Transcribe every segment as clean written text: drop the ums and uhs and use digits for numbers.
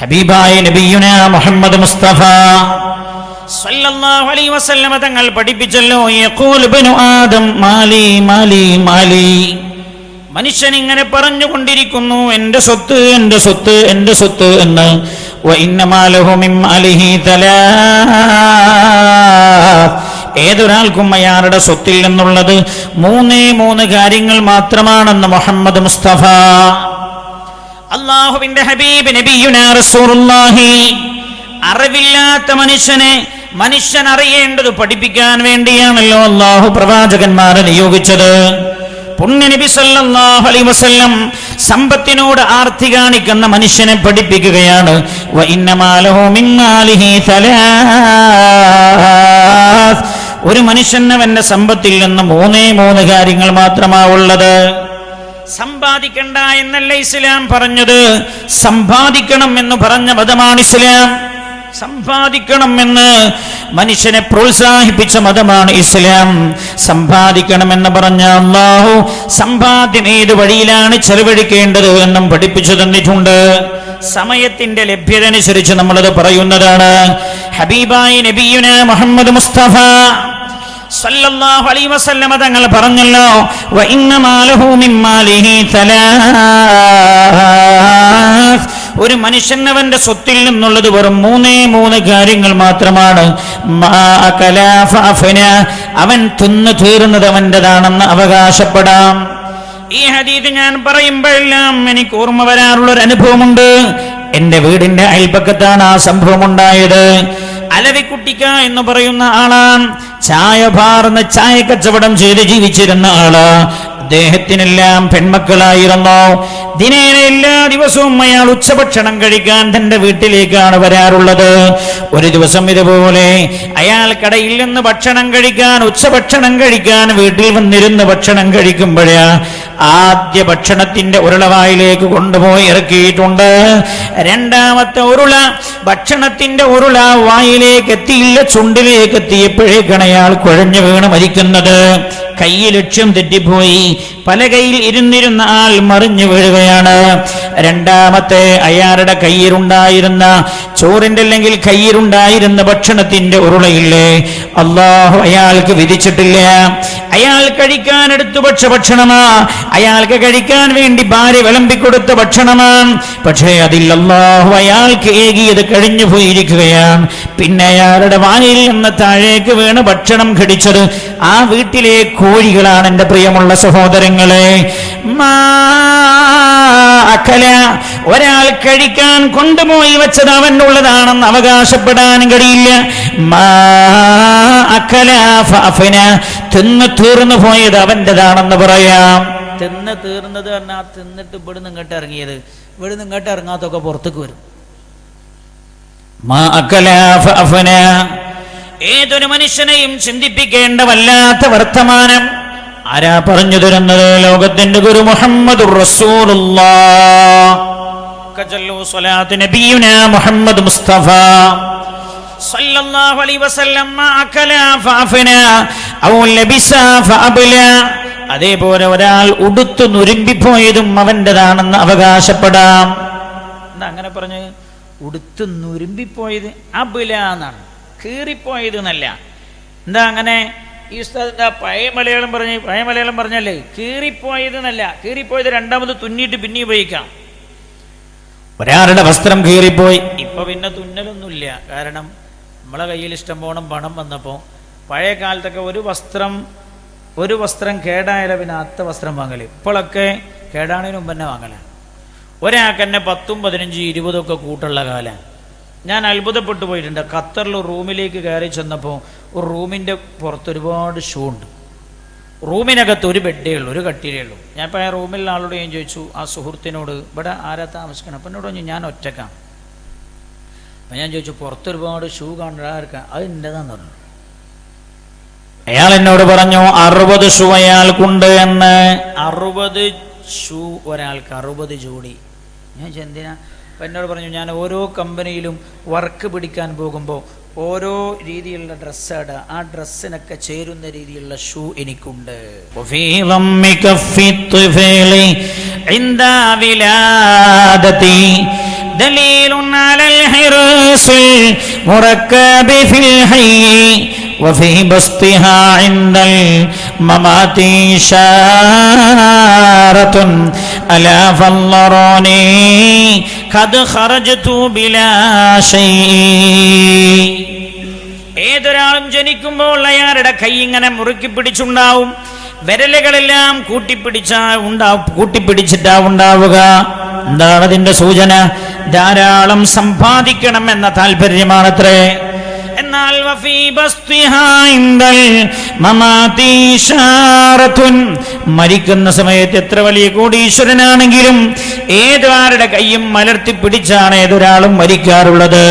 ഹബീബായ നബിയുനാ മുഹമ്മദ് മുസ്തഫ സല്ലല്ലാഹു അലൈഹി വസല്ലം തങ്ങൾ പഠിപ്പിച്ചല്ലോ, യഖൂൽ ഇബ്നു ആദം മാലി മാലി മാലി. മനുഷ്യൻ ഇങ്ങനെ പറഞ്ഞുകൊണ്ടിരിക്കുന്നു, എന്റെ സ്വത്ത് എന്റെ സ്വത്ത് എന്റെ സ്വത്ത് എന്ന്. വഇന്നമാ ലഹു മിൻ മാലിഹി തലാത്ത്. ഏതൊരാൾക്കും അയാളുടെ സ്വത്തിൽ നിന്നുള്ളത് മൂന്ന് കാര്യങ്ങൾ മാത്രമാണെന്ന് മുഹമ്മദ് മുസ്തഫ. അല്ലാഹുവിന്റെ ഹബീബ് നബിയുനാ റസൂലുള്ളാഹി അറിവില്ലാത്ത മനുഷ്യൻ അറിയേണ്ടത് പഠിപ്പിക്കാൻ വേണ്ടിയാണല്ലോ അല്ലാഹു പ്രവാചകന്മാരെ നിയോഗിച്ചത്. പുണ്യ നബി സല്ലല്ലാഹു അലൈഹി വസല്ലം സമ്പത്തിനോട് ആർത്തി കാണിക്കുന്ന മനുഷ്യനെ പഠിപ്പിക്കുകയാണ്. വഇന്നമാ ലഹു മിൻ മാലിഹി തലാത്ത്. ഒരു മനുഷ്യന് അവന്റെ സമ്പത്തിൽ നിന്ന് മൂന്ന് കാര്യങ്ങൾ മാത്രമാ ഉള്ളത്. സമ്പാദിക്കണ്ട എന്നല്ല ഇസ്ലാം പറഞ്ഞത്, സമ്പാദിക്കണം എന്ന് പറഞ്ഞ മതമാണ് ഇസ്ലാം. സമ്പാദിക്കണം എന്ന് മനുഷ്യനെ പ്രോത്സാഹിപ്പിച്ച മതമാണ് ഇസ്ലാം. സമ്പാദിക്കണമെന്ന് പറഞ്ഞ അല്ലാഹു സമ്പാദ്യം ഏത് വഴിയിലാണ് ചെലവഴിക്കേണ്ടത് എന്നും പഠിപ്പിച്ചു തന്നിട്ടുണ്ട്. സമയത്തിന്റെ ലഭ്യത അനുസരിച്ച് നമ്മളത് പറയുന്നതാണ്. ഹബീബായ നബിയുനാ മുഹമ്മദ് മുസ്തഫ സല്ലല്ലാഹു അലൈഹി വസല്ലം തങ്ങൾ പറഞ്ഞല്ലോ, വഇന്നമാ ലഹു മിൻ മാലിഹി തലാത്ത്. ഒരു മനുഷ്യൻ അവന്റെ സ്വത്തിൽ നിന്നുള്ളത് വെറും മൂന്ന് കാര്യങ്ങൾ മാത്രമാണ്. അവൻ തിന്നു തീർന്നത് അവൻ്റെതാണെന്ന് അവകാശപ്പെടാം. ഈ ഹദീസ് ഞാൻ പറയുമ്പോഴെല്ലാം എനിക്ക് ഓർമ്മ വരാറുള്ളൊരു അനുഭവമുണ്ട്. എന്റെ വീടിന്റെ അയൽപക്കത്താണ് ആ സംഭവം ഉണ്ടായത്. അലവിക്കുട്ടിക്ക എന്ന് പറയുന്ന ആളാണ്. ചായ പാർന്ന് ചായ കച്ചവടം ചെയ്ത് ജീവിച്ചിരുന്ന ആള്. അദ്ദേഹത്തിനെല്ലാം പെൺമക്കളായിരുന്നു. ദിനേന എല്ലാ ദിവസവും അയാൾ ഉച്ചഭക്ഷണം കഴിക്കാൻ തന്റെ വീട്ടിലേക്കാണ് വരാറുള്ളത്. ഒരു ദിവസം ഇതുപോലെ അയാൾ കടയിൽ നിന്ന് ഉച്ചഭക്ഷണം കഴിക്കാൻ വീട്ടിൽ വന്നിരുന്ന് ഭക്ഷണം കഴിക്കുമ്പോഴേ ആദ്യ ഭക്ഷണത്തിന്റെ ഉരുളവായിലേക്ക് കൊണ്ടുപോയി ഇറക്കിയിട്ടുണ്ട്. രണ്ടാമത്തെ ഭക്ഷണത്തിന്റെ ഉരുള വായിലേക്ക് എത്തിയില്ല, ചുണ്ടിലേക്ക് എത്തിയപ്പോഴേക്കാണ് അയാൾ കുഴഞ്ഞു വീണ് മരിക്കുന്നത്. കൈ ലക്ഷ്യം തെറ്റിപ്പോയി. പലകയിൽ ഇരുന്നിരുന്ന ആൾ മറിഞ്ഞു വീഴുകയാണ്. രണ്ടാമത്തെ അയാളുടെ കയ്യിലുണ്ടായിരുന്ന ചോറിന്റെ അല്ലെങ്കിൽ കയ്യിലുണ്ടായിരുന്ന ഭക്ഷണത്തിന്റെ ഉരുളയില്ലേ, അല്ലാഹു അയാൾക്ക് വിധിച്ചിട്ടില്ല. അയാൾ കഴിക്കാൻ എടുത്തു ഭക്ഷണമാ, അയാൾക്ക് കഴിക്കാൻ വേണ്ടി ഭാര്യ വിളമ്പിക്കൊടുത്ത ഭക്ഷണമാണ്. പക്ഷേ അതിൽ അല്ലാഹു അയാൾക്ക് ഏകിയത് കഴിഞ്ഞു പോയിരിക്കുകയാണ്. പിന്നെ അയാളുടെ വായിൽ നിന്ന് താഴേക്ക് വീണ് ഭക്ഷണം ഘടിച്ചത് ആ വീട്ടിലെ കോഴികളാണ്. എൻ്റെ പ്രിയമുള്ള സഹോദരങ്ങളെ, ഒരാൾ കഴിക്കാൻ കൊണ്ടുപോയി വെച്ചത് അവനുള്ളതാണെന്ന് അവകാശപ്പെടാൻ കഴിയില്ല. തിന്ന് തീർന്നു പോയത് അവൻ്റെതാണെന്ന് പറയാം. തിന്ന് തീർന്നത് പറഞ്ഞാൽ തിന്നിട്ട് ഇവിടുന്ന് ഇങ്ങോട്ട് ഇറങ്ങിയത്, ഇവിടുന്ന് ഇങ്ങോട്ട് ഇറങ്ങാത്തൊക്കെ പുറത്തേക്ക് വരും. ഏതൊരു മനുഷ്യനെയും ചിന്തിപ്പിക്കേണ്ട വല്ലാത്ത വർത്തമാനം ആരാ പറഞ്ഞു തരുന്നത്? ലോകത്തിന്റെ ഗുരു മുഹമ്മദുർ റസൂലുള്ളാഹ്. സ്വലാത്ത് നബിയുനാ മുഹമ്മദ് മുസ്തഫ സല്ലല്ലാഹു അലൈഹി വസല്ലം. അതേപോലെ ഒരാൾ ഉടുത്തു നുരുമ്പിപ്പോയതും അവൻ്റെതാണെന്ന് അവകാശപ്പെടാം. എന്താ അങ്ങനെ പറഞ്ഞ്? ഉടുത്തു നുരുമ്പിപ്പോയത് അബുല എന്നാണ്, കീറിപ്പോയത് എന്നല്ല. എന്താ അങ്ങനെ? ഈ പഴയ മലയാളം പറഞ്ഞല്ലേ കീറിപ്പോയത് എന്നല്ല. കീറിപ്പോയത് രണ്ടാമത് തുന്നിയിട്ട് പിന്നെ ഉപയോഗിക്കാം. ഒരാളുടെ വസ്ത്രം കീറിപ്പോയി. ഇപ്പൊ പിന്നെ തുന്നലൊന്നുമില്ല, കാരണം നമ്മളെ കയ്യിൽ ഇഷ്ടം പോണം പണം വന്നപ്പോൾ. പഴയ കാലത്തൊക്കെ ഒരു വസ്ത്രം കേടായാല പിന്നെ അടുത്ത വസ്ത്രം വാങ്ങല്. ഇപ്പോഴൊക്കെ കേടാണതിന് മുമ്പ് തന്നെ വാങ്ങല. ഒരാൾക്ക് തന്നെ 10, 15, 20 ഒക്കെ കൂട്ടുള്ള കാലം. ഞാൻ അത്ഭുതപ്പെട്ടു പോയിട്ടുണ്ട്. ഖത്തറിൽ റൂമിലേക്ക് കയറി ചെന്നപ്പോൾ ഒരു റൂമിൻ്റെ പുറത്ത് ഒരുപാട് ഷൂ ഉണ്ട്. റൂമിനകത്ത് ഒരു ബെഡേ ഉള്ളൂ, ഒരു കട്ടിലേ ഉള്ളൂ. ഞാൻ ഇപ്പോൾ ആ റൂമിലുള്ള ആളോട് ഞാൻ ചോദിച്ചു, ആ സുഹൃത്തിനോട്, ഇവിടെ ആരാ താമസിക്കണം? അപ്പം എന്നോട് പറഞ്ഞു ഞാൻ ഒറ്റക്കാണ്. അപ്പം ഞാൻ ചോദിച്ചു പുറത്ത് ഒരുപാട് ഷൂ കാണാൻ, അത് എൻ്റെതാന്ന് പറഞ്ഞു. അയാൾ എന്നോട് പറഞ്ഞു 60 ഷൂ അയാൾക്കുണ്ട് എന്ന്. 60 ഷൂ ഒരാൾക്ക്, 60 ജോഡി. ഞാൻ എന്തിനാ? അപ്പം എന്നോട് പറഞ്ഞു, ഞാൻ ഓരോ കമ്പനിയിലും വർക്ക് പിടിക്കാൻ പോകുമ്പോൾ ഓരോ രീതിയിലുള്ള ഡ്രസ്സാണ്, ആ ഡ്രസ്സിനൊക്കെ ചേരുന്ന രീതിയിലുള്ള ഷൂ എനിക്കുണ്ട്. ദലീലുൻ അലൽ ഹിർസിൽ മുറക്കബി ഫിൽ ഹയ്യി വഫീ ബസ്തിഹാ ഇൻദൽ മമാതി ഇശാറത്തുൻ അലാ ഫല്ലറൂനി ഖദ് ഖറജ്തു ബിലാ ശൈഇ. ഏതൊരാളും ജനിക്കുമ്പോൾ അയാളുടെ കൈ ഇങ്ങനെ മുറുക്കി പിടിച്ചുണ്ടാവും, വിരലുകളെല്ലാം കൂട്ടിപ്പിടിച്ചിട്ടാ ഉണ്ടാവുക. എന്താണ് അതിന്റെ സൂചന? ധാരാളം സമ്പാദിക്കണം എന്ന താല്പര്യമാണത്രേ. എന്നാൽ മരിക്കുന്ന സമയത്ത് എത്ര വലിയ കോടീശ്വരനാണെങ്കിലും ഏതാരുടെ കൈയും മലർത്തി പിടിച്ചാണ് ഏതൊരാളും മരിക്കാറുള്ളത്.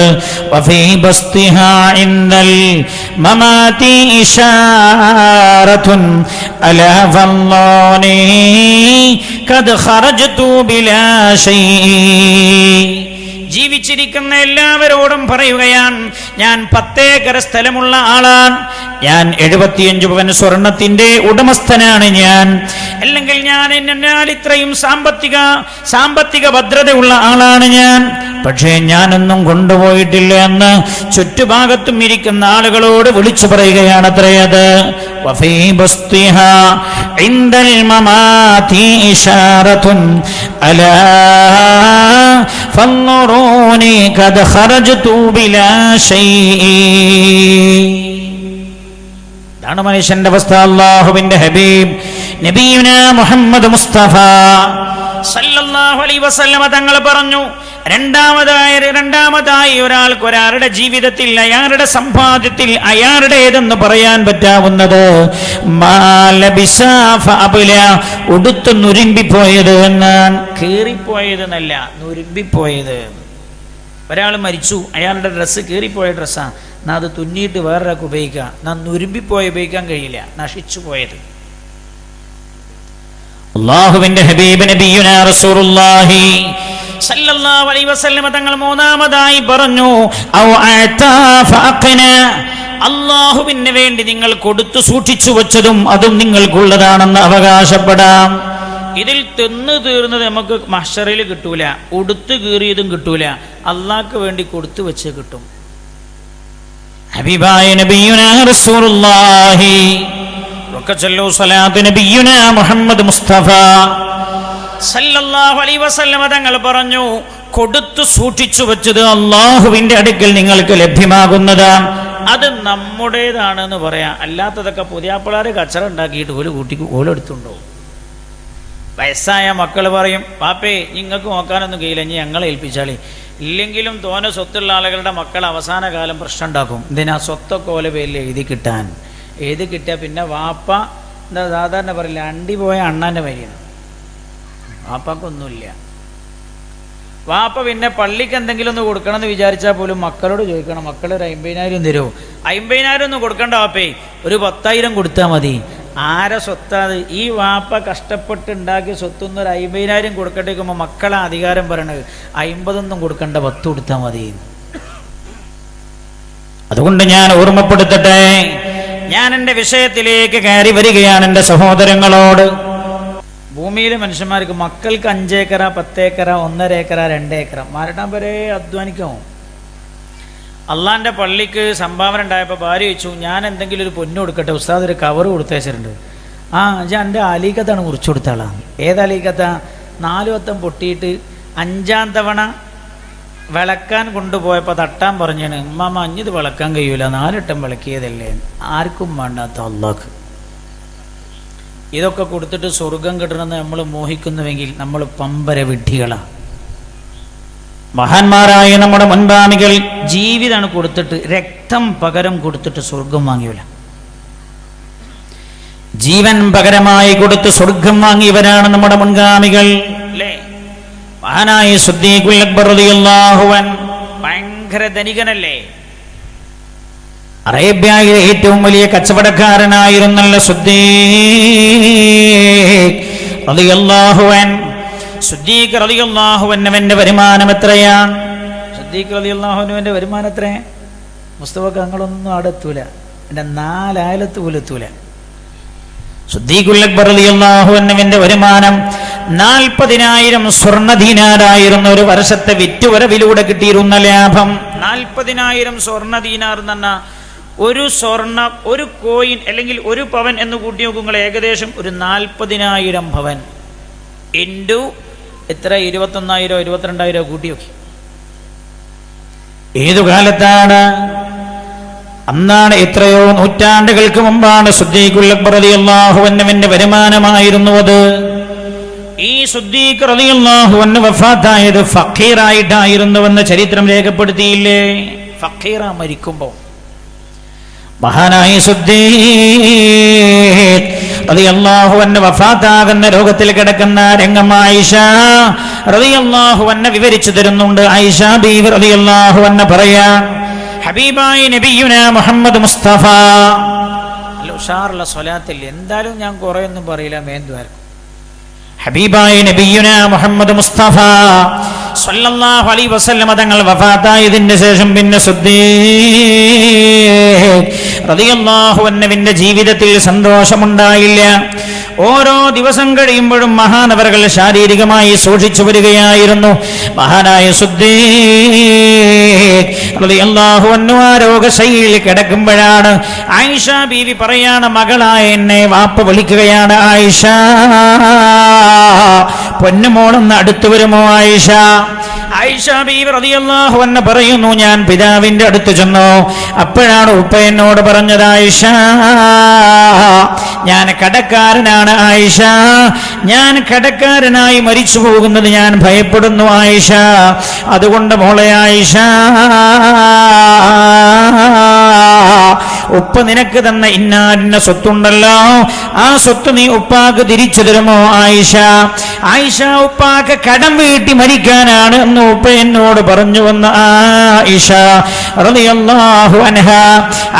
ജീവിച്ചിരിക്കുന്ന എല്ലാവരോടും പറയുകയാണ്, ഞാൻ 10 ഏക്കർ സ്ഥലമുള്ള ആളാണ്, ഞാൻ 75 പവൻ സ്വർണത്തിന്റെ ഉടമസ്ഥനാണ് ഞാൻ, അല്ലെങ്കിൽ ഞാൻ ഇത്രയും സാമ്പത്തിക ഭദ്രതയുള്ള ആളാണ് ഞാൻ. പക്ഷേ ഞാനൊന്നും കൊണ്ടുപോയിട്ടില്ല എന്ന് ചുറ്റുഭാഗത്തും ഇരിക്കുന്ന ആളുകളോട് വിളിച്ചു പറയുകയാണ് അത്രേ അത്. ഇതാണ് മനുഷ്യന്റെ അവസ്ഥ. അല്ലാഹുവിന്റെ ഹബീബ് നബിയുനാ മുഹമ്മദ് മുസ്തഫ സല്ലല്ലാഹു അലൈഹി വസല്ലമ തങ്ങൾ പറഞ്ഞു, രണ്ടാമതായി ഒരാളുടെ ജീവിതത്തിൽ, അയാളുടെ സമ്പാദ്യത്തിൽ അയാളുടേതെന്ന് പറയാൻ പറ്റാവുന്നത് ഉടുത്ത് നുരുമ്പിപ്പോയത് എന്നാണ്. കീറിപ്പോയതെന്നല്ല, നുരുമ്പിപ്പോയത്. ഒരാൾ മരിച്ചു, അയാളുടെ ഡ്രസ്സ് കീറിപ്പോയ ഡ്രസ്സാണ്, എന്നാ അത് തുന്നിയിട്ട് വേറൊരാൾക്ക് ഉപയോഗിക്കാം. എന്നാ നുരുമ്പിപ്പോയി ഉപയോഗിക്കാൻ കഴിയില്ല, നശിച്ചു പോയത്. അല്ലാഹുവിന്റെ ഹബീബ് നബിയുനാ റസൂലുള്ളാഹി സല്ലല്ലാഹു അലൈഹി വസല്ലം തങ്ങൾ മൂന്നാമതായി പറഞ്ഞു, ഔ അതാ ഫഅഖന, അല്ലാഹുവിന് വേണ്ടി നിങ്ങൾ കൊടുത്തു സൂക്ഷിച്ചു വെച്ചതും അതും നിങ്ങൾക്കുള്ളതാണെന്ന് അവകാശപ്പെടാം. ഇതിൽ തിന്നു തീർന്നത് നമുക്ക് മഹ്ശറിൽ കിട്ടൂല, ഉടുത്ത് കീറിയതും കിട്ടൂല, അല്ലാഹ്ക്ക് വേണ്ടി കൊടുത്തു വെച്ച് കിട്ടും. ഹബീബായ നബിയുനാ റസൂലുള്ളാഹി വകല്ലു സ്വലാത്തു നബിയുനാ മുഹമ്മദ് മുസ്തഫ സല്ലല്ലാഹു അലൈഹി വസല്ലം തങ്ങൾ പറഞ്ഞു, കൊടുത്തു സൂക്ഷിച്ചു വെച്ചത് അല്ലാഹുവിന്റെ അടുക്കൽ നിങ്ങൾക്ക് ലഭ്യമാകുന്നതാണ്, അത് നമ്മുടേതാണെന്ന് പറയാം. അല്ലാത്തതൊക്കെ പുതിയാപ്പിളാര് കച്ചറ ഉണ്ടാക്കിയിട്ട് ഓലെടുത്തുണ്ടോ? വയസ്സായ മക്കൾ പറയും, പാപ്പേ നിങ്ങൾക്ക് നോക്കാനൊന്നും കഴിയില്ല, ഇനി ഞങ്ങളെ ഏൽപ്പിച്ചാളി. ഇല്ലെങ്കിലും തോന സ്വത്തുള്ള ആളുകളുടെ മക്കൾ അവസാന കാലം പ്രശ്നം ഉണ്ടാക്കും. എന്തിനാ? സ്വത്തൊക്കെ ഓലെ പേരിൽ എഴുതി കിട്ടിയാൽ പിന്നെ വാപ്പ എന്താ സാധാരണ പറയില്ല, അണ്ടി പോയ അണ്ണാൻ്റെ വരിയാണ്. വാപ്പക്കൊന്നുമില്ല. വാപ്പ പിന്നെ പള്ളിക്ക് എന്തെങ്കിലും ഒന്ന് കൊടുക്കണം എന്ന് വിചാരിച്ചാൽ പോലും മക്കളോട് ചോദിക്കണം, മക്കൾ ഒരു 50,000 തരുമോ? 50,000 ഒന്നും കൊടുക്കണ്ട വാപ്പേ, ഒരു 10,000 കൊടുത്താൽ മതി. ആരെ സ്വത്താത്? ഈ വാപ്പ കഷ്ടപ്പെട്ട് ഉണ്ടാക്കിയ സ്വത്തൊന്നും ഒരു 50,000 കൊടുക്കട്ടേക്കുമ്പോൾ മക്കളെ അധികാരം പറയണത് 50 കൊടുക്കണ്ട, 10 കൊടുത്താൽ മതി. അതുകൊണ്ട് ഞാൻ ഓർമ്മപ്പെടുത്തട്ടെ, ഞാൻ എൻ്റെ വിഷയത്തിലേക്ക് കയറി വരികയാണ്. എൻ്റെ സഹോദരങ്ങളോട്, ഭൂമിയിലെ മനുഷ്യന്മാർക്ക് മക്കൾക്ക് 5 ഏക്കറ 10 ഏക്കറ 1.5 ഏക്കറ 2 ഏക്കറ മാരട്ടാൻ വരെ അധ്വാനിക്കാമോ? അള്ളാൻ്റെ പള്ളിക്ക് സംഭാവന ഉണ്ടായപ്പോൾ ഭാര്യ ചോദിച്ചു, ഞാൻ എന്തെങ്കിലും ഒരു പൊന്നു കൊടുക്കട്ടെ, ഉസ്താദ് ഒരു കവർ കൊടുത്തേച്ചിട്ടുണ്ട്. ഞാൻ എൻ്റെ അലീക്കത്താണ് മുറിച്ചു കൊടുത്താളാണ്. ഏതലീക്കത്താ? 4 വട്ടം പൊട്ടിയിട്ട് 5-ാം തവണ വിളക്കാൻ കൊണ്ടുപോയപ്പോൾ തട്ടാൻ പറഞ്ഞാണ്, ഉമ്മാമ അഞ്ഞത് വിളക്കാൻ കഴിയൂല, 4 വട്ടം വിളക്കിയതല്ലേ. ആർക്കും വേണ്ടാത്ത അള്ളാഹ് ഇതൊക്കെ കൊടുത്തിട്ട് സ്വർഗം കിട്ടണമെന്ന് നമ്മൾ മോഹിക്കുന്നുവെങ്കിൽ നമ്മൾ പമ്പര വിഡ്ഢികളാണ്. മഹാന്മാരായ നമ്മുടെ മുൻഗാമികൾ ജീവിതമാണ് കൊടുത്തിട്ട്, രക്തം പകരം കൊടുത്തിട്ട് സ്വർഗം വാങ്ങിയവല. ജീവൻ പകരമായി കൊടുത്ത് സ്വർഗം വാങ്ങിയവരാണ് നമ്മുടെ മുൻഗാമികൾ, അല്ലേ? മഹാനായ സിദ്ദീഖുൽ അക്ബർ റളിയല്ലാഹു അൻഹു ഭയങ്കര ധനികനല്ലേ? അറേബ്യയിലെ ഏറ്റവും വലിയ കച്ചവടക്കാരനായിരുന്നല്ലോ സിദ്ദീഖ് റളിയല്ലാഹു അൻഹു. സിദ്ദീഖ് റളിയല്ലാഹു അൻഹുവിന്റെ വരുമാനം എത്രയാണ്? സിദ്ദീഖ് റളിയല്ലാഹു അൻഹുവിന്റെ വരുമാനം എത്ര? മുസ്തഫക്ക് ഞങ്ങളൊന്നും അവിടെ എത്തൂല, എൻ്റെ 4 അയലത്ത് പോലും എത്തൂല. സിദ്ദീഖുൽ അക്ബർ റളിയല്ലാഹു അൻഹുവിന്റെ വരുമാനം 40,000 സ്വർണ്ണ ദീനാറായിരുന്നു. ഒരു വർഷത്തെ വിറ്റുവരവിലൂടെ കിട്ടിയിരുന്ന ലാഭം 40,000 സ്വർണ്ണ ദീനാർ എന്ന് പറഞ്ഞാൽ ഒരു കോയിൻ അല്ലെങ്കിൽ ഒരു പവൻ എന്ന് കൂട്ടി നോക്കുമ്പോൾ ഏകദേശം ഒരു 40,000 ഭവൻ ഇൻറ്റു എത്ര 21,000 22,000 കൂട്ടി നോക്കി. ഏതു കാലത്താണ്? അന്നാണ്, എത്രയോ നൂറ്റാണ്ടുകൾക്ക് മുമ്പാണ് സിദ്ദീഖുൽ അക്ബർ റളിയല്ലാഹു അൻഹുവിന്റെ വരുമാനമായിരുന്നു അത്. ഈ സിദ്ദീഖ് റളിയല്ലാഹു അൻഹു വഫാത്തായത് ഫഖീറായിട്ടായിരുന്നുവെന്ന് ചരിത്രം രേഖപ്പെടുത്തിയില്ലേ? ഫഖീറ മരിക്കുമ്പോൾ മഹാനായ സിദ്ദീഖ് റളിയല്ലാഹു അൻഹു വഫാത്താകുന്ന രോഗത്തിൽ കിടക്കുന്ന രംഗം ആയിഷ റളിയല്ലാഹു അൻഹ വിവരിച്ചു തരുന്നുണ്ട്. ആയിഷ ബീവി റളിയല്ലാഹു അൻഹ പറയാ, ഹബീബായ നബിയുനാ മുഹമ്മദ് മുസ്തഫ, അല്ല ഉഷാറുള്ള സ്വലാത്തിൽ എന്തായാലും ഞാൻ കുറെ ഒന്നും പറയില്ല, മേന്തുവാർ. ഹബീബായ നബിയുനാ മുഹമ്മദ് മുസ്തഫ സല്ലല്ലാഹു അലൈഹി വസല്ലം തങ്ങൾ വഫാത്തായതിന്റെ ശേഷം പിന്നെ സിദ്ദീഖ് റളിയല്ലാഹു അൻഹുവിന്റെ ജീവിതത്തിൽ സന്തോഷമുണ്ടായില്ല. ഓരോ ദിവസം കഴിയുമ്പോഴും മഹാനവറുകൾ ശാരീരികമായി സൂക്ഷിച്ചു വരികയായിരുന്നു. മഹാനായ സിദ്ദീഖ് റളിയല്ലാഹു അൻഹു രോഗശൈലിയിൽ കിടക്കുമ്പോഴാണ് ആയിഷ ബീവി പറയാണ്, മകളായ എന്നെ വാപ്പ വിളിക്കുകയാണ്, ആയിഷ പൊന്നുമോളൊന്ന് അടുത്തു വരുമോ ആയിഷ? ആയിഷ ബീവി റളിയല്ലാഹു അൻഹ പറയുന്നു, ഞാൻ പിതാവിന്റെ അടുത്ത് ചെന്നു. അപ്പോഴാണ് ഉപ്പ എന്നോട് പറഞ്ഞത്, ആയിഷ ഞാൻ കടക്കാരനാണ് ആയിഷ, ഞാൻ കടക്കാരനായി മരിച്ചു പോകുന്നത് ഞാൻ ഭയപ്പെടുന്നു ആയിഷ. അതുകൊണ്ട് മോളെ ആയിഷ, ഉപ്പ നിനക്ക് തന്ന ഇന്നാരിന്ന സ്വത്തുണ്ടല്ലോ, ആ സ്വത്ത് നീ ഉപ്പാക്ക് തിരിച്ചു തരുമോ ആയിഷ? ആയിഷ ഉപ്പാക്ക് കടം വീട്ടി മരിക്കാനാണ് എന്ന് ഉപ്പ എന്നോട് പറഞ്ഞു വന്ന ആയിഷ റളിയല്ലാഹു അൻഹ.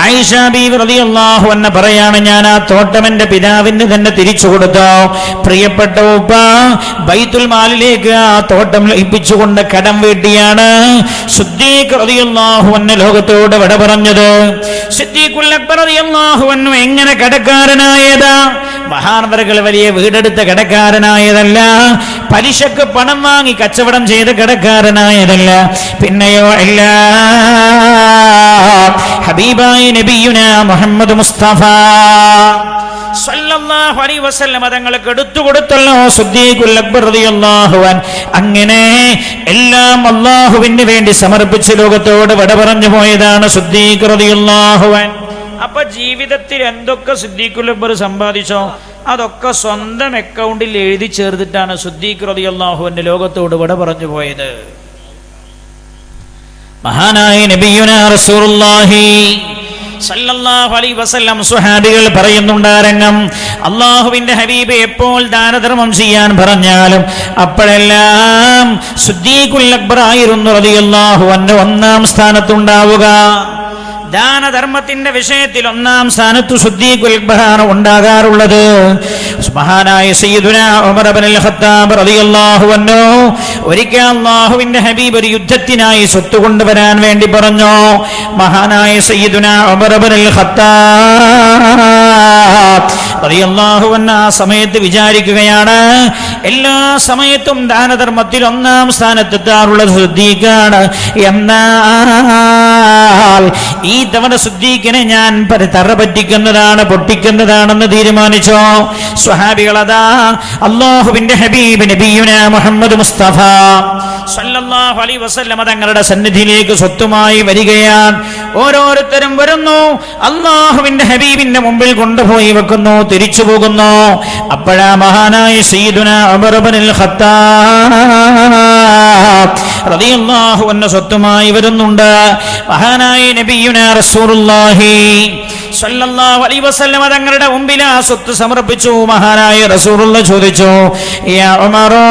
ആയിഷ ബീവി റളിയല്ലാഹു അൻഹ പറയാണ്, ഞാൻ ആ തോട്ടം എന്റെ പിതാവിന് തന്നെ തിരിച്ചു കൊടുത്തു. പ്രിയപ്പെട്ട ഉപ്പ ബൈത്തുൽ മാലിലേക്ക് ആ തോട്ടം ലയിപ്പിച്ചുകൊണ്ട് കടം വീട്ടിയാണ് സിദ്ദീഖ് റളിയല്ലാഹു അൻഹു ലോകത്തോട് വിട പറഞ്ഞത്. സിദ്ദീഖുൽ അക്ബർ റളിയല്ലാഹു അൻഹു എങ്ങനെ കടക്കാരനായതാ? മഹാനവറുകൾ വലിയ വീടെടുത്ത കടക്കാരനായതല്ല, പലിശക്ക് പണം വാങ്ങി കച്ചവടം ചെയ്ത് കടക്കാരനായതല്ല, പിന്നെയോ അല്ല, ഹബീബായ നബിയുനാ മുഹമ്മദ് മുസ്തഫ സല്ലല്ലാഹു അലൈഹി വസല്ലം തങ്ങൾക്ക് എടുത്തു കൊടുത്തല്ലോ സിദ്ദീഖുൽ അക്ബർ റളിയല്ലാഹു അൻഹു. അങ്ങനെ എല്ലാം അല്ലാഹുവിന് വേണ്ടി സമർപ്പിച്ച് ലോകത്തോട് വിട പറഞ്ഞു പോയതാണ് സിദ്ദീഖ് റളിയല്ലാഹു അൻഹു. അപ്പൊ ജീവിതത്തിൽ എന്തൊക്കെ സിദ്ദീഖുൽ അക്ബർ സമ്പാദിച്ചോ അതൊക്കെ സ്വന്തം അക്കൗണ്ടിൽ എഴുതി ചേർത്തിട്ടാണ് സിദ്ദീഖ് റളിയല്ലാഹു അൻഹു ലോകത്തോട് വിട പറഞ്ഞു പോയത്. മഹാനായ നബിയുനാ റസൂലുള്ളാഹി സല്ലല്ലാഹു അലൈഹി വസല്ലം സ്വഹാബികൾ പറയുന്നുണ്ട്, രംഗം അല്ലാഹുവിന്റെ ഹബീബ് എപ്പോൾ ദാനധർമ്മം ചെയ്യാൻ പറഞ്ഞാലും അപ്പോഴെല്ലാം സിദ്ദീഖുൽ അക്ബർ ആയിരുന്നു റളിയല്ലാഹു അൻഹു ഒന്നാം സ്ഥാനത്തുണ്ടാവുക. ദാനധർമ്മത്തിന്റെ വിഷയത്തിൽ ഒന്നാം സ്ഥാനത്ത് സിദ്ദീഖുൽ അക്ബർ ഉണ്ടാകാറുള്ളത്. മഹാനായ സയ്യിദുനാ ഉമർ ഇബ്നുൽ ഖത്താബ് റളിയല്ലാഹു അൻഹു ഒരിക്കൽ അല്ലാഹുവിന്റെ ഹബീബ് ഒരു യുദ്ധത്തിനായി സ്വത്ത് കൊണ്ടുവരാൻ വേണ്ടി പറഞ്ഞു. മഹാനായ സയ്യിദുനാ ഉമർ ഇബ്നുൽ ഖത്താബ് റളിയല്ലാഹു അൻഹു ആ സമയത്ത് വിചാരിക്കുകയാണ്, എല്ലാ സമയത്തും ദാനധർമ്മത്തിൽ ഒന്നാം സ്ഥാനത്തെത്താറുള്ളത് സിദ്ദീഖാണ്, എന്നാൽ ഈ തവണ സിദ്ദീഖിനെ ഞാൻ തറ പറ്റിക്കുന്നതാണ്, പൊട്ടിക്കുന്നതാണെന്ന് തീരുമാനിച്ചോ. സ്വഹാബികൾ അതാ അല്ലാഹുവിന്റെ ഹബീബ് നബിയുനാ മുഹമ്മദ് മുസ്തഫ സല്ലല്ലാഹു അലൈഹി വസല്ലം തങ്ങളുടെ സന്നിധിയിലേക്ക് സ്വത്തുമായി വരികയാണ്. ഓരോരുത്തരും വരുന്നു, അല്ലാഹുവിന്റെ ഹബീബിന്റെ മുമ്പിൽ കൊണ്ടുപോയി വെക്കുന്നു, തിരിച്ചു പോകുന്നു. അപ്പോഴാ മഹാനായ സയ്യിദുനാ ഉമർ ഇബ്നുൽ ഖത്താബ് റളിയല്ലാഹു അൻഹു സ്വത്തുമായി വരുന്നുണ്ട്. മഹാനായ നബിയുനാ റസൂലുള്ളാഹി സല്ലല്ലാഹു അലൈഹി വസല്ലം തങ്ങളുടെ മുമ്പിൽ ആ സ്വത്ത് സമർപ്പിച്ചു. മഹാനായ റസൂലുള്ള ചോദിച്ചു, യാ ഉമറോ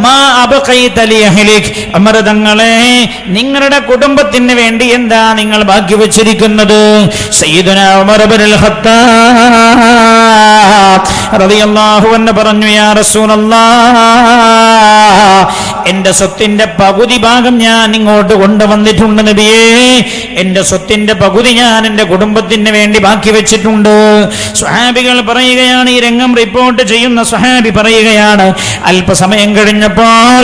മാ അബ്ഖൈത ലി അഹ്ലിക്, ഉമർ തങ്ങളെ നിങ്ങളുടെ കുടുംബത്തിന് വേണ്ടി എന്താ നിങ്ങൾ ബാക്കി വെച്ചിരിക്കുന്നത്? സയ്യിദുനാ ഉമർ ഇബ്നുൽ ഖത്താബ് റളിയല്ലാഹു അൻഹു പറഞ്ഞു, യാ റസൂലല്ലാഹ് എന്റെ സ്വത്തിന്റെ പകുതി ഭാഗം ഞാൻ ഇങ്ങോട്ട് കൊണ്ടുവന്നിട്ടുണ്ട് നബിയേ. എന്റെ സ്വത്തിന്റെ പകുതി ഞാൻ എന്റെ കുടുംബത്തിന് വേണ്ടി ബാക്കി വെച്ചിട്ടുണ്ട്. സ്വഹാബികൾ പറയുകയാണ്, ഈ രംഗം റിപ്പോർട്ട് ചെയ്യുന്ന സ്വഹാബി പറയുകയാണ്, അല്പസമയം കഴിഞ്ഞപ്പോൾ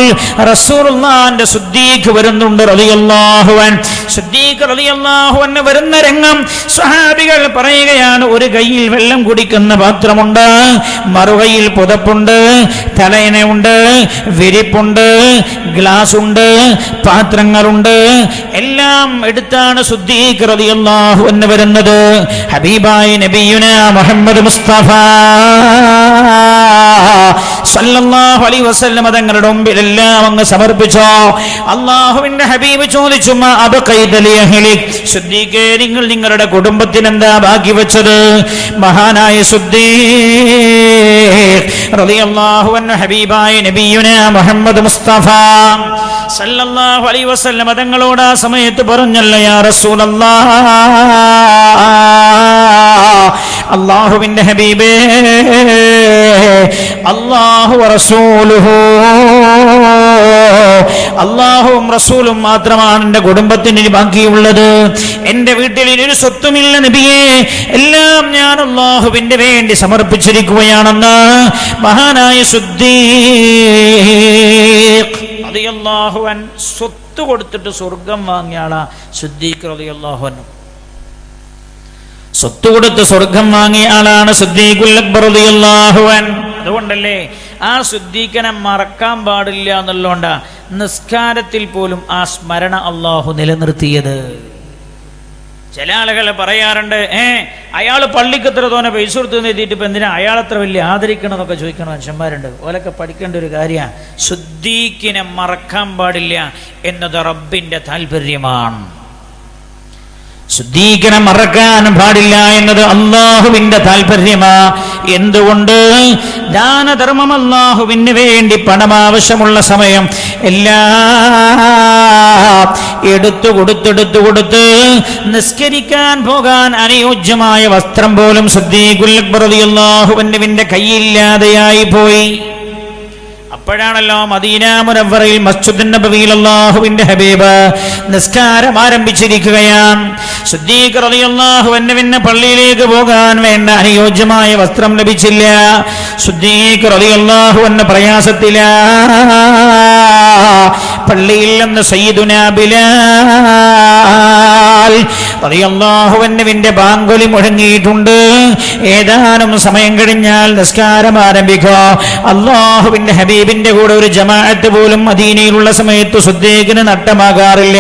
റസൂലുള്ളാഹിന്റെ സിദ്ദീഖ് വരുന്നുണ്ട് റളിയല്ലാഹു അൻഹു. സിദ്ദീഖ് റളിയല്ലാഹു അൻഹു വരുന്ന രംഗം സ്വഹാബികൾ പറയുകയാണ്, ഒരു കയ്യിൽ വെള്ളം കുടിക്കുന്ന പാത്രമുണ്ട്, മറുകൈയിൽ പുതപ്പുണ്ട്, തലയണയുണ്ട്, വിരിപ്പുണ്ട്, ഗ്ലാസ് ഉണ്ട്, പാത്രങ്ങളുണ്ട്, എല്ലാം എടുത്താണ് സിദ്ദീഖ് റളിയല്ലാഹു അൻഹു വരുന്നത്. ഹബീബായ നബിയുനാ മുഹമ്മദ് മുസ്തഫ സല്ലല്ലാഹു അലൈഹി വസല്ലം തങ്ങളുടെ മുമ്പിൽ എല്ലാം അങ്ങ് സമർപ്പിച്ചോ. അല്ലാഹുവിന്റെ ഹബീബ് ചോദിച്ചു, മാ അബ്ഖൈത ലി അഹ്ലിക്, സിദ്ദീഖേ നിങ്ങൾ നിങ്ങളുടെ കുടുംബത്തിന് എന്താ ബാക്കി വെച്ചത്? മഹാനായ സിദ്ദീഖ് റളിയല്ലാഹു അൻഹു ഹബീബായ നബിയുനാ മുഹമ്മദ് മുസ്തഫ സല്ലല്ലാഹു അലൈഹി വസല്ലം തങ്ങളോട് ആ സമയത്ത് പറഞ്ഞല്ലോ, യാ റസൂലല്ലാഹ്, അല്ലാഹുവിന്റെ ഹബീബേ, അല്ലാഹു റസൂലുഹു, അല്ലാഹുവും റസൂലും മാത്രമാണ് എന്റെ കുടുംബത്തിന് ബാക്കിയുള്ളത്. എന്റെ വീട്ടിൽ ഒരു സ്വത്തുമില്ല നബിയേ, എല്ലാം ഞാൻ അല്ലാഹുവിന്റെ വേണ്ടി സമർപ്പിച്ചിരിക്കുകയാണെന്ന് മഹാനായ സിദ്ദീഖ് റളിയല്ലാഹു അൻഹു, സ്വത്ത് കൊടുത്തിട്ട് സ്വർഗം വാങ്ങിയ ആളാ സിദ്ദീഖ് റളിയല്ലാഹു അൻഹു. സ്വത്ത് കൊടുത്ത് സ്വർഗം വാങ്ങിയ ആളാണ് സിദ്ദീഖുൽ അക്ബർ റളിയല്ലാഹു അൻഹു. അതുകൊണ്ടല്ലേ ആ സിദ്ദീഖിനെ മറക്കാൻ പാടില്ല എന്നുള്ളതുകൊണ്ടാ നിസ്കാരത്തിൽ പോലും ആ സ്മരണ അള്ളാഹു നിലനിർത്തിയത്. ചില ആളുകൾ പറയാറുണ്ട്, അയാൾ പള്ളിക്ക് എത്ര തോന്നെ പൈസ കൊടുത്തു എഴുതിയിട്ട് ഇപ്പൊ എന്തിനാ അയാൾ അത്ര വലിയ ആദരിക്കണം എന്നൊക്കെ ചോദിക്കണ മനുഷ്യന്മാരുണ്ട്. ഓലൊക്കെ പഠിക്കേണ്ട ഒരു കാര്യമാണ്, സിദ്ദീഖിനെ മറക്കാൻ പാടില്ല എന്നത് റബ്ബിന്റെ താല്പര്യമാണ്. സിദ്ദീഖിനെ മറക്കാൻ പാടില്ല എന്നത് അല്ലാഹുവിന്റെ താല്പര്യമാ. എന്തുകൊണ്ട്? ദാനധർമ്മം അല്ലാഹുവിന് വേണ്ടി പണം ആവശ്യമുള്ള സമയം എല്ലാം എടുത്തു കൊടുത്ത് നിസ്കരിക്കാൻ പോകാൻ അനുയോജ്യമായ വസ്ത്രം പോലും സിദ്ദീഖുൽ അക്ബർ റളിയല്ലാഹു അൻഹുവിന്റെ കയ്യില്ലാതെയായി പോയി. അപ്പോഴാണല്ലോ മദീന മുനവ്വറയിൽ മസ്ജിദുൻ നബവിയിൽ അല്ലാഹുവിന്റെ ഹബീബ് നിസ്കാരം ആരംഭിച്ചിരിക്കുകയാണ്. സിദ്ദീഖ് റളിയല്ലാഹു അൻഹുവിന് പള്ളിയിലേക്ക് പോകാൻ വേണ്ട അനുയോജ്യമായ വസ്ത്രം ലഭിച്ചില്ല. സിദ്ദീഖ് റളിയല്ലാഹു അൻഹു പ്രയാസത്തിലാ. പള്ളിയിൽ നിന്ന് സയ്യിദുനാ ബിലാൽ റളിയല്ലാഹു അൻഹുവിന്റെ ബാങ്കുലി മുഴങ്ങിയിട്ടുണ്ട്. ഏതാനും സമയം കഴിഞ്ഞാൽ നിസ്കാരം ആരംഭിക്കുക. അല്ലാഹുവിന്റെ ഹബീബിന്റെ കൂടെ ഒരു ജമാഅത്ത് പോലും മദീനയിലുള്ള സമയത്ത് സിദ്ദീഖിന് നഷ്ടമാകാറില്ല.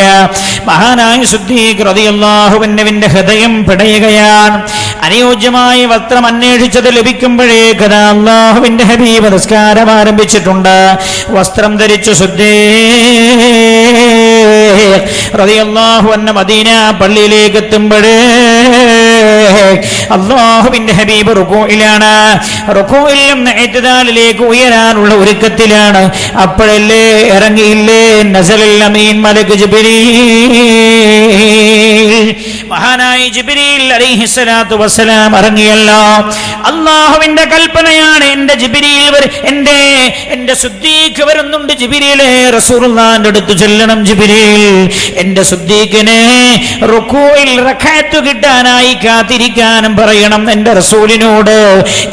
മഹാനായ സിദ്ദീഖ് റളിയല്ലാഹു അൻഹുവിന്റെ ഹൃദയം പിടയുകയാണ്. അനുയോജ്യമായ വസ്ത്രം അന്വേഷിച്ചത് ലഭിക്കുമ്പോഴേക്ക് അല്ലാഹുവിന്റെ ഹബീബ് നിസ്കാരം ആരംഭിച്ചിട്ടുണ്ട്. വസ്ത്രം ധരിച്ചു സിദ്ദീഖ് റളിയല്ലാഹു അൻഹു മദീന പള്ളിയിലേക്ക് എത്തുമ്പോഴേ അല്ലാഹുവിന്റെ ഹബീബ് റുകൂഇലാണ്. റുകൂഇൽ നിന്ന് ഇഅ്തിദാലിലേക്ക് ഉയരാനുള്ള ഒരുക്കത്തിലാണ്. അപ്പോഴല്ലേ ഇറങ്ങിയില്ലേ നസലൽ അമീൻ മലക്ക് ജിബ്രീൽ, മഹാനായ ജിബ്രീൽ അലൈഹിസ്സലാത്തു വസ്സലാം ഇറങ്ങിയല്ലോ. അല്ലാഹുവിന്റെ കൽപ്പനയാണ്, എന്റെ ജിബ്രീൽ എന്റെ സിദ്ദീഖ് വരുന്നുണ്ട്, ജിബ്രീലേ റസൂലുള്ളാഹിന്റെ അടുത്ത് ചെല്ലണം. ജിബ്രീൽ എന്റെ സിദ്ദീഖിനെ റുകൂഇൽ റക്അത്ത് കിട്ടാനായി കാത്തിരിക്കാനും പറയണം എന്റെ റസൂലിനോട്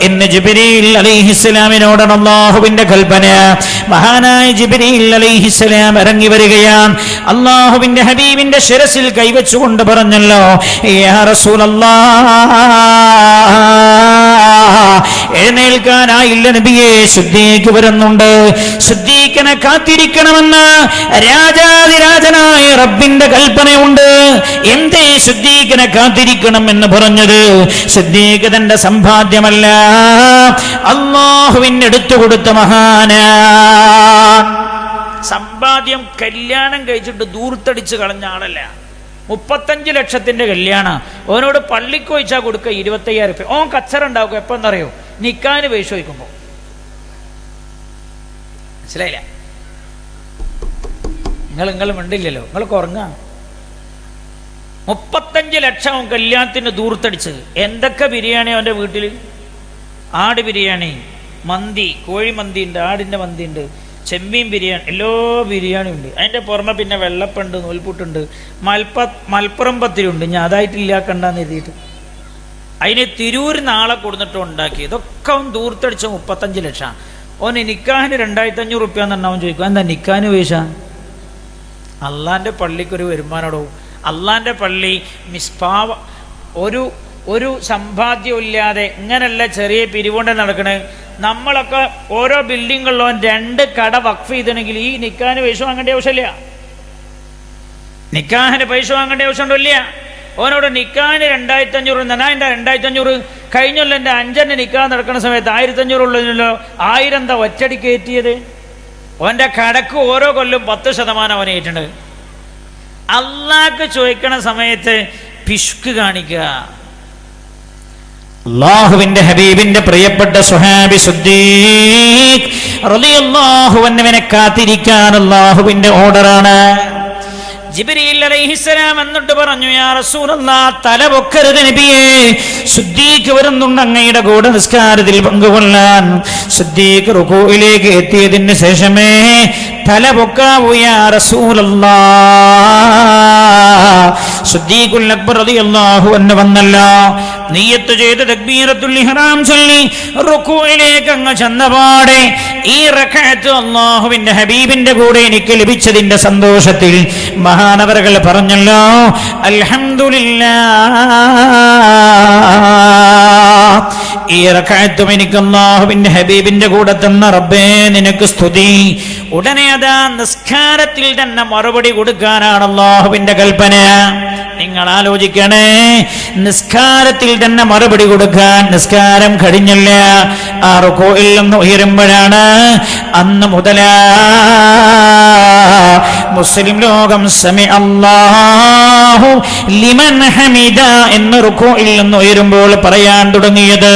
എന്ന് ജിബ്രീൽ അലൈഹിസ്സലാമിനോടാണ് അല്ലാഹുവിന്റെ കൽപ്പന. മഹാനായ ജിബ്രീൽ അലൈഹിസ്സലാം ഇറങ്ങി വരികയാണ്. അല്ലാഹുവിന്റെ ഹബീബിന്റെ ശിരസിൽ കൈവച്ചുകൊണ്ട് പറഞ്ഞല്ലോ, യാ റസൂലല്ലാഹ്, എഴുന്നേൽക്കാനായില്ല നബിയെ, സിദ്ദീഖ് വരുന്നുണ്ട്. സിദ്ദീഖിനെ കാത്തിരിക്കണമെന്ന് രാജാതിരാജനായ റബ്ബിന്റെ കൽപ്പനയുണ്ട്. എന്തേ സിദ്ദീഖിനെ കാത്തിരിക്കണം എന്ന് പറഞ്ഞത്? സിദ്ദീഖ് തന്റെ സമ്പാദ്യമല്ല, അല്ലാഹുവിന് എടുത്തു കൊടുത്ത മഹാനാ. സമ്പാദ്യം കല്യാണം കഴിച്ചിട്ട് ദൂർത്തടിച്ച് കളഞ്ഞ ആളല്ല. 35 ലക്ഷത്തിന്റെ കല്യാണം. ഓനോട് പള്ളിക്ക് ചോദിച്ചാൽ കൊടുക്കുക 25,000 രൂപ. ഓൻ കച്ചറ ഉണ്ടാക്കുക എപ്പോന്നറിയോ? നിക്കാന് പൈസ ചോദിക്കുമ്പോ. മനസ്സിലായില്ല? നിങ്ങൾ മിണ്ടില്ലല്ലോ, നിങ്ങൾക്ക് ഉറങ്ങാം. 35 ലക്ഷം കല്യാണത്തിന് ദൂർത്തടിച്ച്. എന്തൊക്കെ ബിരിയാണി അവന്റെ വീട്ടിൽ? ആട് ബിരിയാണി, മന്തി, കോഴിമന്തി ഉണ്ട്, ആടിന്റെ മന്തി ഉണ്ട്, ചെമ്മീൻ ബിരിയാണി, എല്ലാ ബിരിയാണിയും ഉണ്ട്. അതിൻ്റെ പുറമെ പിന്നെ വെള്ളപ്പുണ്ട്, നൂൽപുട്ടുണ്ട്, മലപ്പുറം പത്തിരിയുണ്ട്. ഞാൻ അതായിട്ടില്ലാക്കണ്ടെന്ന് എഴുതിയിട്ട് അതിന് തിരൂർ നാളെ കൊടുത്തിട്ട് ഉണ്ടാക്കി. ഇതൊക്കെ അവൻ ദൂർത്തടിച്ച 35 ലക്ഷം. ഓന് നിക്കാഹിന് 2500 റുപ്യ എന്ന് പറഞ്ഞാൽ അവൻ ചോദിക്കും എന്താ നിക്കാഹിന് പൈസ? അള്ളാൻ്റെ പള്ളിക്കൊരു വരുമാനടോ. അള്ളാൻ്റെ പള്ളി മിസ്പാവ ഒരു സമ്പാദ്യമില്ലാതെ ഇങ്ങനല്ല ചെറിയ പിരിവുകൊണ്ട് നടക്കണേ. നമ്മളൊക്കെ ഓരോ ബിൽഡിങ്ങുകളിലോ 2 കട വഖഫ് ചെയ്തിട്ടുണ്ടെങ്കിൽ ഈ നിക്കാഹിന് പൈസ വാങ്ങേണ്ട ആവശ്യമില്ല. നിക്കാഹിന് പൈസ വാങ്ങേണ്ട ആവശ്യമുണ്ടല്ല. ഓനോട് നിക്കാഹിന് 2500 എന്നാ എൻ്റെ 2500 കഴിഞ്ഞല്ലോ എൻ്റെ 5 നിക്കാഹ് നടക്കുന്ന സമയത്ത് 1500 ഉള്ളതിനല്ലോ 1000 എന്താ ഒറ്റടി കയറ്റിയത്? ഓൻ്റെ കടക്ക് ഓരോ കൊല്ലം 10% അവനേറ്റുണ്ട്. അള്ളാഹ്ക്ക് ചോദിക്കണ സമയത്ത് പിശുക്ക് കാണിക്കുക. അല്ലാഹുവിന്റെ ഹബീബിന്റെ പ്രിയപ്പെട്ട സ്വഹാബി സിദ്ദീഖ് റളിയല്ലാഹു അൻഹുവിനെ കാത്തിരിക്കാൻ അല്ലാഹുവിന്റെ ഓർഡറാണ്. ജിബ്രീൽ അലൈഹിസ്സലാം എന്നിട്ട് പറഞ്ഞു, യാ റസൂലല്ലാഹ്, തല പൊക്കരുത് നബിയേ, സിദ്ദീഖ് വരുന്നുണ്ട് അങ്ങയുടെ കൂടെ നിസ്കാരത്തിൽ പങ്കുകൊള്ളാൻ. സിദ്ദീഖ് റുകൂഇലേക്ക് എത്തിയതിന് ശേഷമേ തല പൊക്കാവൂ യാ റസൂലല്ലാഹ്. സിദ്ദീഖുൽ അക്ബർ റളിയല്ലാഹു അൻഹു വന്നല്ലോ, നിയ്യത്ത് ചെയ്ത് തക്ബീറത്തുൽ ഇഹ്റാം ചൊല്ലി റുകൂഇലേക്ക് അങ്ങ് ചെന്നപാടെ ഈ റക്അത്ത് അല്ലാഹുവിന്റെ ഹബീബിന്റെ കൂടെ എനിക്ക് ലഭിച്ചതിന്റെ സന്തോഷത്തിൽ മഹാനവറുകൾ പറഞ്ഞല്ലോ, അൽഹംദുലില്ലാഹ്, ഈ റക്അത്തും എനിക്ക് അല്ലാഹുവിന്റെ ഹബീബിന്റെ കൂടെ തന്ന റബ്ബേ നിനക്ക് സ്തുതി. ഉടനെ അതാ നിസ്കാരത്തിൽ തന്നെ മറുപടി കൊടുക്കാനാണ് അല്ലാഹുവിന്റെ കൽപ്പന. നിങ്ങൾ ആലോചിക്കണേ, നിസ്കാരത്തിൽ തന്നെ മറുപടി കൊടുക്കാൻ. നിസ്കാരം കഴിഞ്ഞില്ല, ആ റുകൂഇൽ നിന്ന് ഉയരുമ്പോഴാണ് അന്ന് മുതലാ മുസ്ലിം ലോകം സമി അല്ലാഹു ലിമൻ ഹമിദ എന്ന് റുകൂഇൽ നിന്ന് ഉയരുമ്പോൾ പറയാൻ തുടങ്ങിയത്.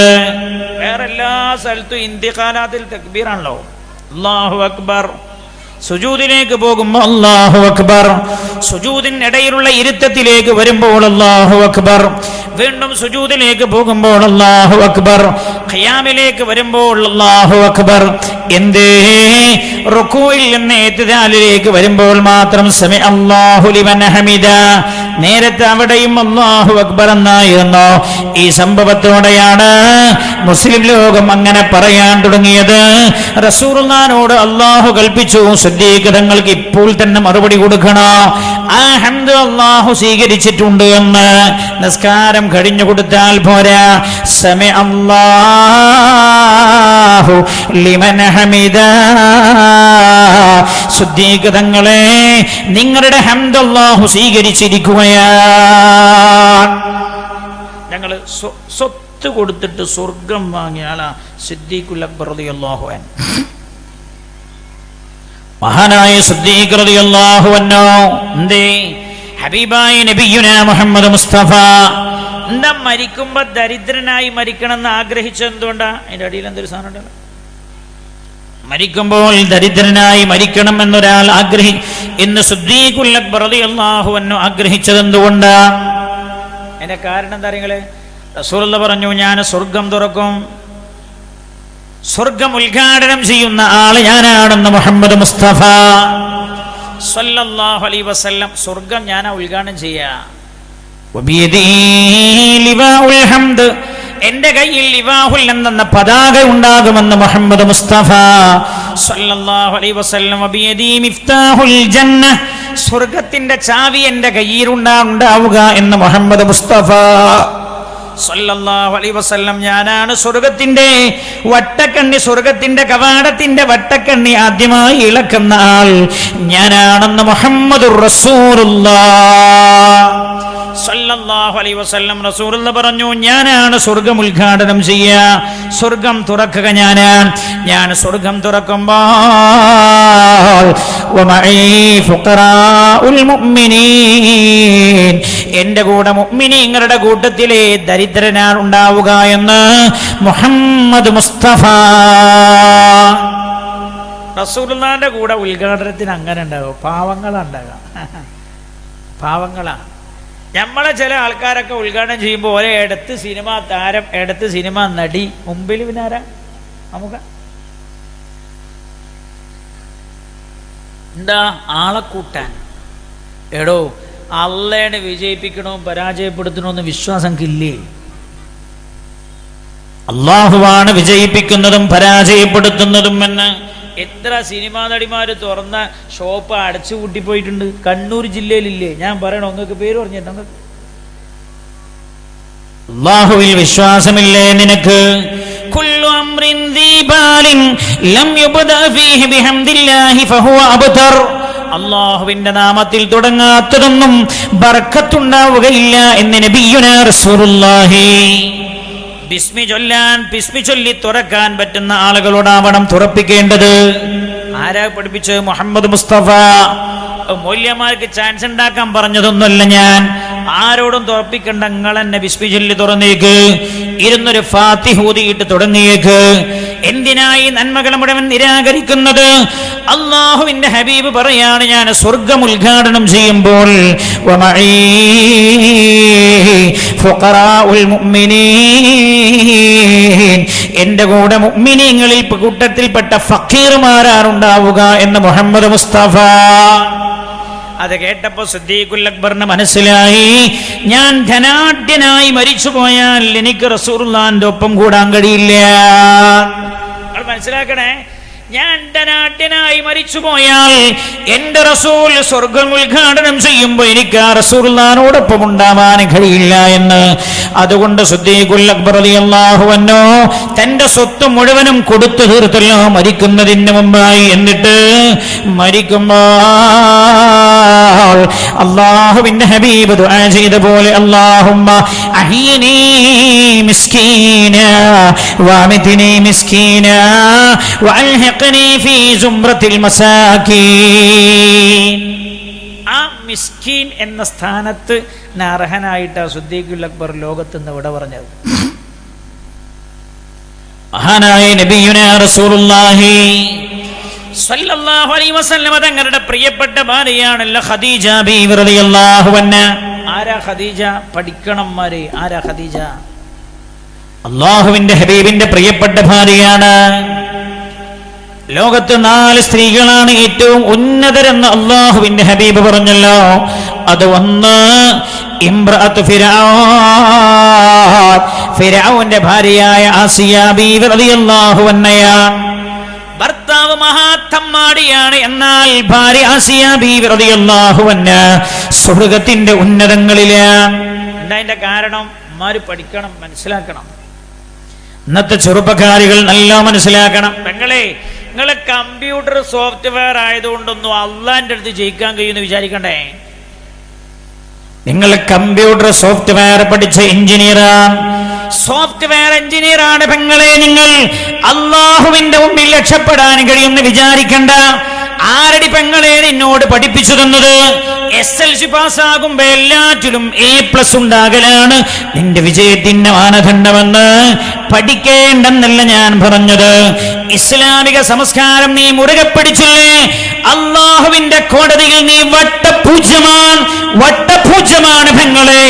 വേറെ എല്ലാ സ്ഥലത്തും ഇന്തിഖാലാത്തിൽ തക്ബീറാണല്ലോ, അല്ലാഹു അക്ബർ. സുജൂദിലേക്ക് പോകുമ്പോൾ അല്ലാഹു അക്ബർ, സുജൂദിനിടയിലുള്ള ഇരുത്തത്തിലേക്ക് വരുമ്പോൾ അല്ലാഹു അക്ബർ, വീണ്ടും സുജൂദിലേക്ക് പോകുമ്പോൾ അല്ലാഹു അക്ബർ, ഖിയാമിലേക്ക് വരുമ്പോൾ അല്ലാഹു അക്ബർ. എന്തേ റുകൂഇൽ നിന്ന് ഇഅ്തിദാലിലേക്ക് വരുമ്പോൾ മാത്രം സമി അല്ലാഹു ലിമൻ ഹമിദ? നേരത്തെ അവിടെയും അല്ലാഹു അക്ബർ എന്നായിരുന്നു. ഈ സംഭവത്തോടെയാണ് മുസ്ലിം ലോകം അങ്ങനെ പറയാൻ തുടങ്ങിയത്. റസൂലുള്ളാഹിനോട് അല്ലാഹു കൽപ്പിച്ചു, സിദ്ദീഖ് തങ്ങൾക്ക് ഇപ്പോൾ തന്നെ മറുപടി കൊടുക്കണം. ആ ഹംദ് അല്ലാഹു സ്വീകരിച്ചിട്ടുണ്ട് എന്ന്. നിസ്കാരം കഴിഞ്ഞു കൊടുത്താൽ പോരാ, സമി അല്ലാഹു ലിമൻ ഹമിദ. സിദ്ദീഖ് തങ്ങളെ, നിങ്ങളുടെ ഹംദ് അല്ലാഹു സ്വീകരിച്ചിരിക്കുകയാണ്. ഞങ്ങള് സ്വത്ത് കൊടുത്തിട്ട് സ്വർഗം വാങ്ങിയ ആളാ സിദ്ദീഖുൽ അക്ബർ റളിയല്ലാഹു അൻഹു. മഹാനായ സിദ്ദീഖ് റളിയല്ലാഹു അൻഹു എന്തേ ഹബീബായ നബിയുനാ മുഹമ്മദ് മുസ്തഫ എന്താ മരിക്കുമ്പോ ദരിദ്രനായി മരിക്കണം എന്ന് ആഗ്രഹിച്ചത് എന്തുകൊണ്ടാ? അതിന്റെ അടിയിൽ എന്തൊരു സാധനം ഉണ്ടല്ലോ, മരിക്കുമ്പോൾ ദരിദ്രനായി മരിക്കണം എന്നൊരാൾ ഇന്ന് സിദ്ദീഖുൽ അക്ബർ റളിയല്ലാഹു അൻഹു ആഗ്രഹിച്ചത് എന്തുകൊണ്ടാ? അതിന്റെ കാരണം എന്താ അറിയങ്ങള്? റസൂലുള്ളാഹി പറഞ്ഞു, ഞാൻ സ്വർഗം തുറക്കും, സ്വർഗം ഉദ്ഘാടനം ചെയ്യുന്ന ആള് ഞാനാണെന്ന് മുഹമ്മദ് മുസ്തഫ സല്ലല്ലാഹു അലൈഹി വസല്ലം. സ്വർഗം ഞാനാ ഉദ്ഘാടനം ചെയ്യാ. എന്റെ കയ്യിൽ ലിവാഹുൽ എന്ന പതാക ഉണ്ടാകുമെന്ന് മുഹമ്മദ് മുസ്തഫ സല്ലല്ലാഹു അലൈഹി വസല്ലം. വബിയദി മിഫ്താഹുൽ ജന്ന, സ്വർഗത്തിന്റെ ചാവി എന്റെ കയ്യിൽ ഉണ്ടാവുക എന്ന് മുഹമ്മദ് മുസ്തഫ സല്ലല്ലാഹു അലൈഹി വസല്ലം. ഞാനാണ് സ്വർഗത്തിന്റെ വട്ടക്കണ്ണി, സ്വർഗത്തിന്റെ കവാടത്തിന്റെ വട്ടക്കണ്ണി ആദ്യമായി ഇളക്കുന്ന ആൾ ഞാനാണെന്ന് മുഹമ്മദുർ റസൂലുള്ളാഹ് സല്ലല്ലാഹു അലൈഹി വസല്ലം. റസൂലുള്ളാഹി പറഞ്ഞു, ഞാനാണ് സ്വർഗം ഉദ്ഘാടനം ചെയ്യുക, സ്വർഗം തുറക്കുക ഞാനാണ്. ഞാൻ സ്വർഗം തുറക്കുമ്പോൾ വമഈ ഫുഖറാഉൽ മുഅ്മിനീൻ, എന്റെ കൂടെ മുഅ്മിനീങ്ങളുടെ കൂട്ടത്തിലെ ദരിദ്രനാണ് ഉണ്ടാവുക എന്ന് മുഹമ്മദ് മുസ്തഫ. റസൂലുള്ളാഹിന്റെ കൂടെ ഉദ്ഘാടനത്തിന് അങ്ങനെ ഉണ്ടാകും, പാവങ്ങളുണ്ടാകാം, പാവങ്ങളാണ്. നമ്മളെ ചില ആൾക്കാരൊക്കെ ഉദ്ഘാടനം ചെയ്യുമ്പോൾ ഒരേ ഇടത്ത് സിനിമാ താരം, ഇടത്ത് സിനിമ നടി, മുമ്പിൽ പിന്നാരാ നമുക്ക് എന്താ? ആളെ കൂട്ടാൻ. എടോ, അള്ളേനെ വിജയിപ്പിക്കണോ പരാജയപ്പെടുത്തണോന്ന് വിശ്വാസം കില്ലേ? അള്ളാഹുവാണ് വിജയിപ്പിക്കുന്നതും പരാജയപ്പെടുത്തുന്നതും എന്ന് എത്ര സിനിമാ നടിമാര് തുറന്ന ഷോപ്പ് അടച്ചു പൂട്ടിപ്പോയിട്ടുണ്ട്. കണ്ണൂർ ജില്ലയിലില്ലേ? ഞാൻ പറയണോ? നിങ്ങൾക്ക് പേര് പറഞ്ഞു നിങ്ങൾക്ക്? അല്ലാഹുവിൽ വിശ്വാസമില്ലേ നിനക്ക്? കുല്ലു അംറിൻ ദീബാലിൻ ലം യുബ്ദഅ ഫീഹി ബിഹംദില്ലാഹി ഫഹുവ അബ്തർ. അല്ലാഹുവിന്റെ നാമത്തിൽ തുടങ്ങാത്തതൊന്നും ബർക്കത്തുണ്ടാവുകയില്ല എന്ന് നബിയുനാ റസൂലുള്ളാഹി. ബിസ്മി ചൊല്ലാൻ, ബിസ്മി ചൊല്ലി തുറക്കാൻ പറ്റുന്ന ആളുകളോടാവണം തുറപ്പിക്കേണ്ടത്. ആരാ പഠിപ്പിച്ചത്? മുഹമ്മദ് മുസ്തഫ. മൗലവിമാർക്ക് ചാൻസ് ഉണ്ടാക്കാൻ പറഞ്ഞതൊന്നുമല്ല ഞാൻ. ആരോടും തുറപ്പിക്കണ്ട, നിങ്ങൾ എന്നെ ബിസ്മി ചൊല്ലി തുറന്നേക്ക്, ഇരുന്നൊരു ഫാത്തിഹ ഓതിയിട്ട് തുടങ്ങിയേക്ക്. എന്തിനായി നന്മകൾ മുഴുവൻ നിരാകരിക്കുന്നത്? അല്ലാഹുവിന്റെ ഹബീബ് പറയാണ്, ഞാൻ സ്വർഗ്ഗം ഉദ്ഘാടനം ചെയ്യുമ്പോൾ എന്റെ കൂടെ മുഅ്മിനീങ്ങളിൽ കൂട്ടത്തിൽപ്പെട്ട ഫഖീർമാരാണുണ്ടാവുക എന്ന് മുഹമ്മദ് മുസ്തഫ. അത് കേട്ടപ്പോ സിദ്ദീഖുൽ അക്ബറിന് മനസ്സിലായി, ഞാൻ ധനാഢ്യനായി മരിച്ചുപോയാൽ എനിക്ക് റസൂലുള്ളാഹിന്റെ ഒപ്പം കൂടാൻ കഴിയില്ല. മനസ്സിലാക്കണേ, ഞാൻ ധനാഢ്യനായി മരിച്ചുപോയാൽ എന്റെ റസൂൽ സ്വർഗ്ഗം ഉദ്ഘാടനം ചെയ്യുമ്പോൾ എനിക്ക് ആ റസൂലുള്ളാഹിനോടൊപ്പം ഉണ്ടാവാൻ കഴിയില്ല എന്ന്. അതുകൊണ്ട് സിദ്ദീഖുൽ അക്ബർ റളിയല്ലാഹു അൻഹു തന്റെ സ്വത്ത് മുഴുവനും കൊടുത്തു തീർത്തല്ലോ മരിക്കുന്നതിന് മുമ്പായി. എന്നിട്ട് മരിക്കുമ്പോൾ അല്ലാഹുവിന്റെ ഹബീബ് ദുആ ചെയ്ത പോലെ, അല്ലാഹുമ്മ അഹ്യിനി മിസ്കീന വഅമിത്നി മിസ്കീന വഅൽഹിഖ്നി ഫീ സുംറത്തിൽ മസാകീൻ. ആ മിസ്കീൻ എന്ന സ്ഥാനത്ത് അർഹനായിട്ട് സിദ്ദീഖുൽ അക്ബർ ലോകത്ത് നിന്ന് വിട പറഞ്ഞത്. മഹാനായ നബിയുനാ റസൂലുള്ളാഹി സ്വല്ലല്ലാഹു അലൈഹി വസല്ലം തങ്ങളുടെ പ്രിയപ്പെട്ട ഭാര്യയാണല്ലോ ഖദീജ ബീവി റളിയല്ലാഹു അൻഹ. ആരാ ഖദീജ? പഠിക്കണംമാരെ, ആരാ ഖദീജ? അല്ലാഹുവിന്റെ ഹബീബിന്റെ പ്രിയപ്പെട്ട ഭാര്യയാണ്. ലോകത്ത് 4 സ്ത്രീകളാണ് ഏറ്റവും ഉന്നതരെന്ന് അല്ലാഹുവിന്റെ ഹബീബ് പറഞ്ഞല്ലോ. അത് ഒന്ന് ഇംറഅത്തു ഫിർഔൻ, ഫിർഔന്റെ ഭാര്യയായ ആസിയ ബീവി റളിയല്ലാഹു അൻഹയാണ്. ഭർത്താവ് മഹാത്തമ്മാടിയാണ്, എന്നാൽ ഭാര്യ ആസിയ ബീവി റളിയല്ലാഹു അൻഹ സ്വർഗ്ഗത്തിന്റെ ഉന്നതങ്ങളിലാണ്. എന്താ അതിന്റെ കാരണം? അമ്മമാര് പഠിക്കണം, മനസ്സിലാക്കണം. ഇന്നത്തെ ചെറുപ്പക്കാരികൾ നല്ല മനസ്സിലാക്കണം. പെങ്ങളെ, നിങ്ങളെ കമ്പ്യൂട്ടർ സോഫ്റ്റ്വെയർ ആയതുകൊണ്ടൊന്നും അള്ളാന്റെ അടുത്ത് ജയിക്കാൻ കഴിയുമെന്ന് വിചാരിക്കണ്ടേ. നിങ്ങൾ കമ്പ്യൂട്ടർ സോഫ്റ്റ്വെയർ പഠിച്ച എഞ്ചിനീയറാണ്, സോഫ്റ്റ്വെയർ എഞ്ചിനീയറാണ് പെങ്ങളെ. നിങ്ങൾ അള്ളാഹുവിന്റെ മുമ്പിൽ രക്ഷപ്പെടാൻ കഴിയുമെന്ന് വിചാരിക്കണ്ട. ആരടി പെങ്ങളെ നിന്നോട് പഠിപ്പിച്ചു തന്നത്? SLC പാസ്സാകുമ്പോ എല്ലാറ്റിലും A+ ഉണ്ടാകലാണ് നിന്റെ വിജയത്തിന്റെ മാനദണ്ഡമെന്ന്. പഠിക്കേണ്ടെന്നല്ല ഞാൻ പറഞ്ഞത്. ഇസ്ലാമിക സംസ്കാരം നീ മുറുകെ പിടിച്ചില്ലേ, അള്ളാഹുവിന്റെ കോടതിയിൽ നീ വട്ടപൂജ്യമാണ് പെങ്ങളെ.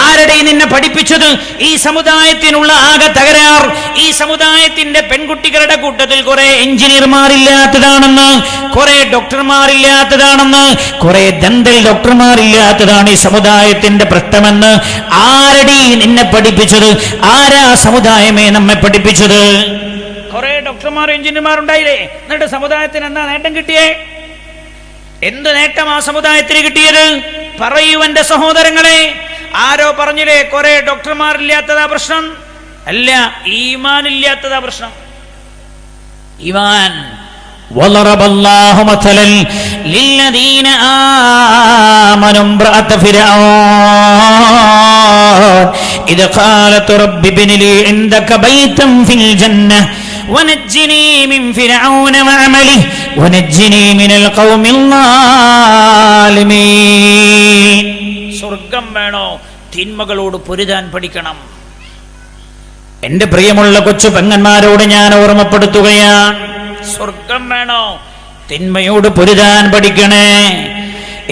ആരുടെ നിന്നെ പഠിപ്പിച്ചത്? ഈ സമുദായത്തിനുള്ള ആകെ തകരാർ ഈ സമുദായത്തിന്റെ പെൺകുട്ടികളുടെ കൂട്ടത്തിൽ കുറെ എഞ്ചിനീയർമാരില്ലാത്തതാണെന്ന്, കുറെ ഡോക്ടർമാരില്ലാത്തതാണെന്ന്, കുറെ ദന്തൽ ഡോക്ടർമാരില്ലാത്തതാണ് ഈ സമുദായത്തിന്റെ പ്രശ്നമെന്ന് ആരടി നിന്നെ പഠിപ്പിച്ചത്? ആരാ സമുദായമേ നമ്മെ പഠിപ്പിച്ചത്? കുറെ ഡോക്ടർമാർ എഞ്ചിനീയർമാരുണ്ടായില്ലേ, എന്നിട്ട് സമുദായത്തിന് എന്താ നേട്ടം കിട്ടിയേ? എന്ത് നേട്ടം ആ സമുദായത്തിന് കിട്ടിയത്? പറയൂ എന്റെ സഹോദരങ്ങളെ. ആരോ പറഞ്ഞില്ലേ കുറെ ഡോക്ടർമാരില്ലാത്തതാ പ്രശ്നം? അല്ല, ഈമാൻ ഇല്ലാത്തതാ പ്രശ്നം. ഈമാൻ. وضرب الله مثلا للذين آمنوا امرأة فرعون إذ قالت رب ابن لي عندك بيتا في الجنة ونجني من فرعون وعمله ونجني من القوم الظالمين. സ്വർഗം വേണോ? തിന്മകളോട് പൊരുതാൻ പഠിക്കണം. എന്റെ പ്രിയമുള്ള കൊച്ചു പെങ്ങന്മാരോട് ഞാൻ ഓർമ്മപ്പെടുത്തുകയാണ്, സ്വർഗം വേണോ? തിന്മയോട് പൊരുതാൻ പഠിക്കണേ.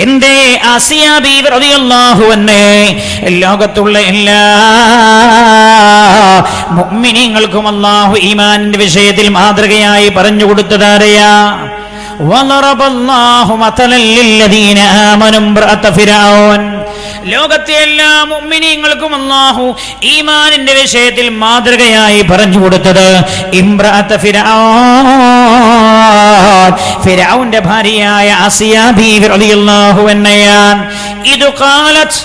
എന്തേ ആസിയ ബീവി റളിയല്ലാഹു അൻഹ ലോകത്തുള്ള എല്ലാ മുഅ്മിനീങ്ങൾക്കും അല്ലാഹു ഈമാനിന്റെ വിഷയത്തിൽ മാതൃകയായി പറഞ്ഞു കൊടുത്തതാരെയാ? വളറബല്ലാഹു മതലൽ ലില്ലദീന ആമനു ഇംറഅത ഫിർഔൻ. ലോകത്തെ എല്ലാ മുഅ്മിനീങ്ങൾക്കും അല്ലാഹു ഈമാനിന്റെ വിഷയത്തിൽ മാതൃകയായി പറഞ്ഞു കൊടുത്തത് ഇംറഅത ഫിർഔൻ, ഫിർഔന്റെ ഭാര്യയായ ആസിയ ബീവി റളിയല്ലാഹു അൻഹയാണ്. ഇത് ഖാലത്,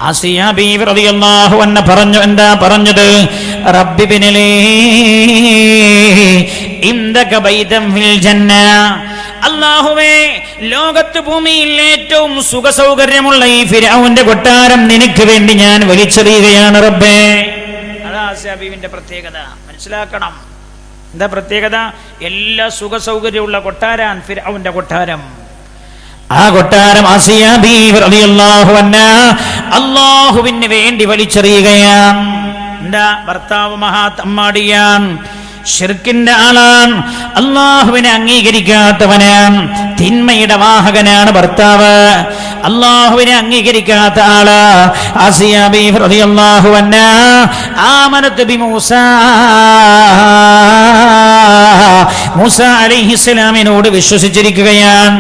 ആസിയ ബീവി റളിയല്ലാഹു അൻഹ പറഞ്ഞു, എന്താ പറഞ്ഞത്? റബ്ബി ബിനലി ഇൻദക ബൈതൻ ഫിൽ ജന്ന. അല്ലാഹുവേ, ലോകത്ത് ഭൂമിയിൽ ഏറ്റവും സുഖ സൗകര്യമുള്ള ഈ ഫിർഔന്റെ കൊട്ടാരം നിനക്ക് വേണ്ടി ഞാൻ വലിച്ചെറിയുകയാണ് റബ്ബേ. അതാ ആസിയ ബീവിന്റെ പ്രത്യേകത, മനസ്സിലാക്കണം. എന്താ പ്രത്യേകത? എല്ലാ സുഖ സൗകര്യമുള്ള കൊട്ടാരാണ് ഫിർഔന്റെ കൊട്ടാരം. ആ കൊട്ടാരം ആസിയ ബീവി റളിയല്ലാഹു അൻഹ അല്ലാഹുവിന് വേണ്ടി വലിച്ചെറിയുകയാണ്. എന്താ? ഭർത്താവ് മഹാ തമ്മാടിയാണ്, ശിർക്കിന്റെ ആളാണ്, അല്ലാഹുവിനെ അംഗീകരിക്കാത്തവനാണ്, തിന്മയുടെ വാഹകനാണ് ഭർത്താവ്, അല്ലാഹുവിനെ അംഗീകരിക്കാത്ത ആള്. ആസിയ ബീവി റളിയല്ലാഹു അൻഹ ആമനത് ബിമൂസ, മൂസ അലൈഹിസ്സലാമിനോട് വിശ്വസിച്ചിരിക്കുകയാണ്.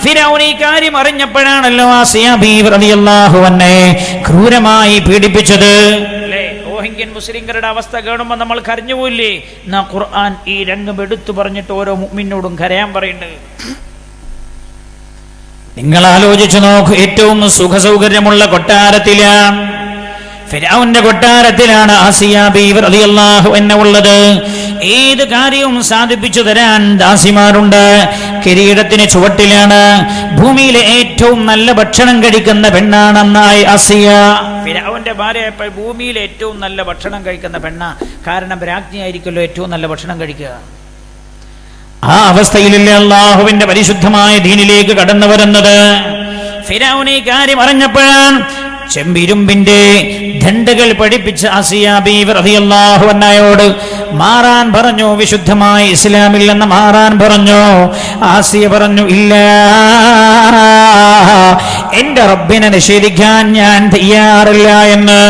ഫിർഔൻ ഈ കാര്യം അറിഞ്ഞപ്പോഴാണല്ലോ ആസിയ ബീവി റളിയല്ലാഹു അൻഹയെ ക്രൂരമായി പീഡിപ്പിച്ചത്. റോഹിംഗ്യൻ മുസ്ലിംകളുടെ അവസ്ഥ കാണുമ്പോൾ നമ്മൾ കരഞ്ഞുപോയില്ലേ? എന്നാ ഖുർആൻ ഈ രംഗം എടുത്തു പറഞ്ഞിട്ട് ഓരോ മുഅ്മിനോടും കരയാൻ പറയുന്നുണ്ട്. നിങ്ങൾ ആലോചിച്ചു നോക്കൂ, ഏറ്റവും സുഖ സൗകര്യമുള്ള കൊട്ടാരത്തിലാണ്, ഫിർഔന്റെ കൊട്ടാരത്തിലാണ് ആസിയ ബീവി റളിയല്ലാഹു അൻഹ ഉള്ളത്. ഏത് കാര്യവും സാധിപ്പിച്ചു തരാൻ ദാസിമാരുണ്ട്. കിരീടത്തിന് ചുവട്ടിലാണ്. ഭൂമിയിലെ ഏറ്റവും നല്ല ഭക്ഷണം കഴിക്കുന്ന പെണ്ണാണെന്നായി ആസിയ. ഫിർഔന്റെ ഭാര്യ ഭൂമിയിലെ ഏറ്റവും നല്ല ഭക്ഷണം കഴിക്കുന്ന പെണ്ണ. കാരണം രാജ്ഞിയായിരിക്കുമല്ലോ ഏറ്റവും നല്ല ഭക്ഷണം കഴിക്കുക. ആ അവസ്ഥയിലല്ലേ അല്ലാഹുവിന്റെ പരിശുദ്ധമായ ദീനിലേക്ക് കടന്നു വരുന്നത്. ഫിർഔൻ ഈ കാര്യം അറിഞ്ഞപ്പോഴാണ് ചെമ്പിരുമ്പിന്റെ ദണ്ഡുകൾ പഠിപ്പിച്ച ആസിയ ബീവി റളിയല്ലാഹു അൻഹയോട് മാറാൻ പറഞ്ഞു. വിശുദ്ധമായ ഇസ്ലാമിൽ നിന്ന് മാറാൻ പറഞ്ഞു. ആസിയ പറഞ്ഞു, ഇല്ല, എന്റെ റബ്ബിനെ നിഷേധിക്കാൻ ഞാൻ തയ്യാറില്ല എന്ന്.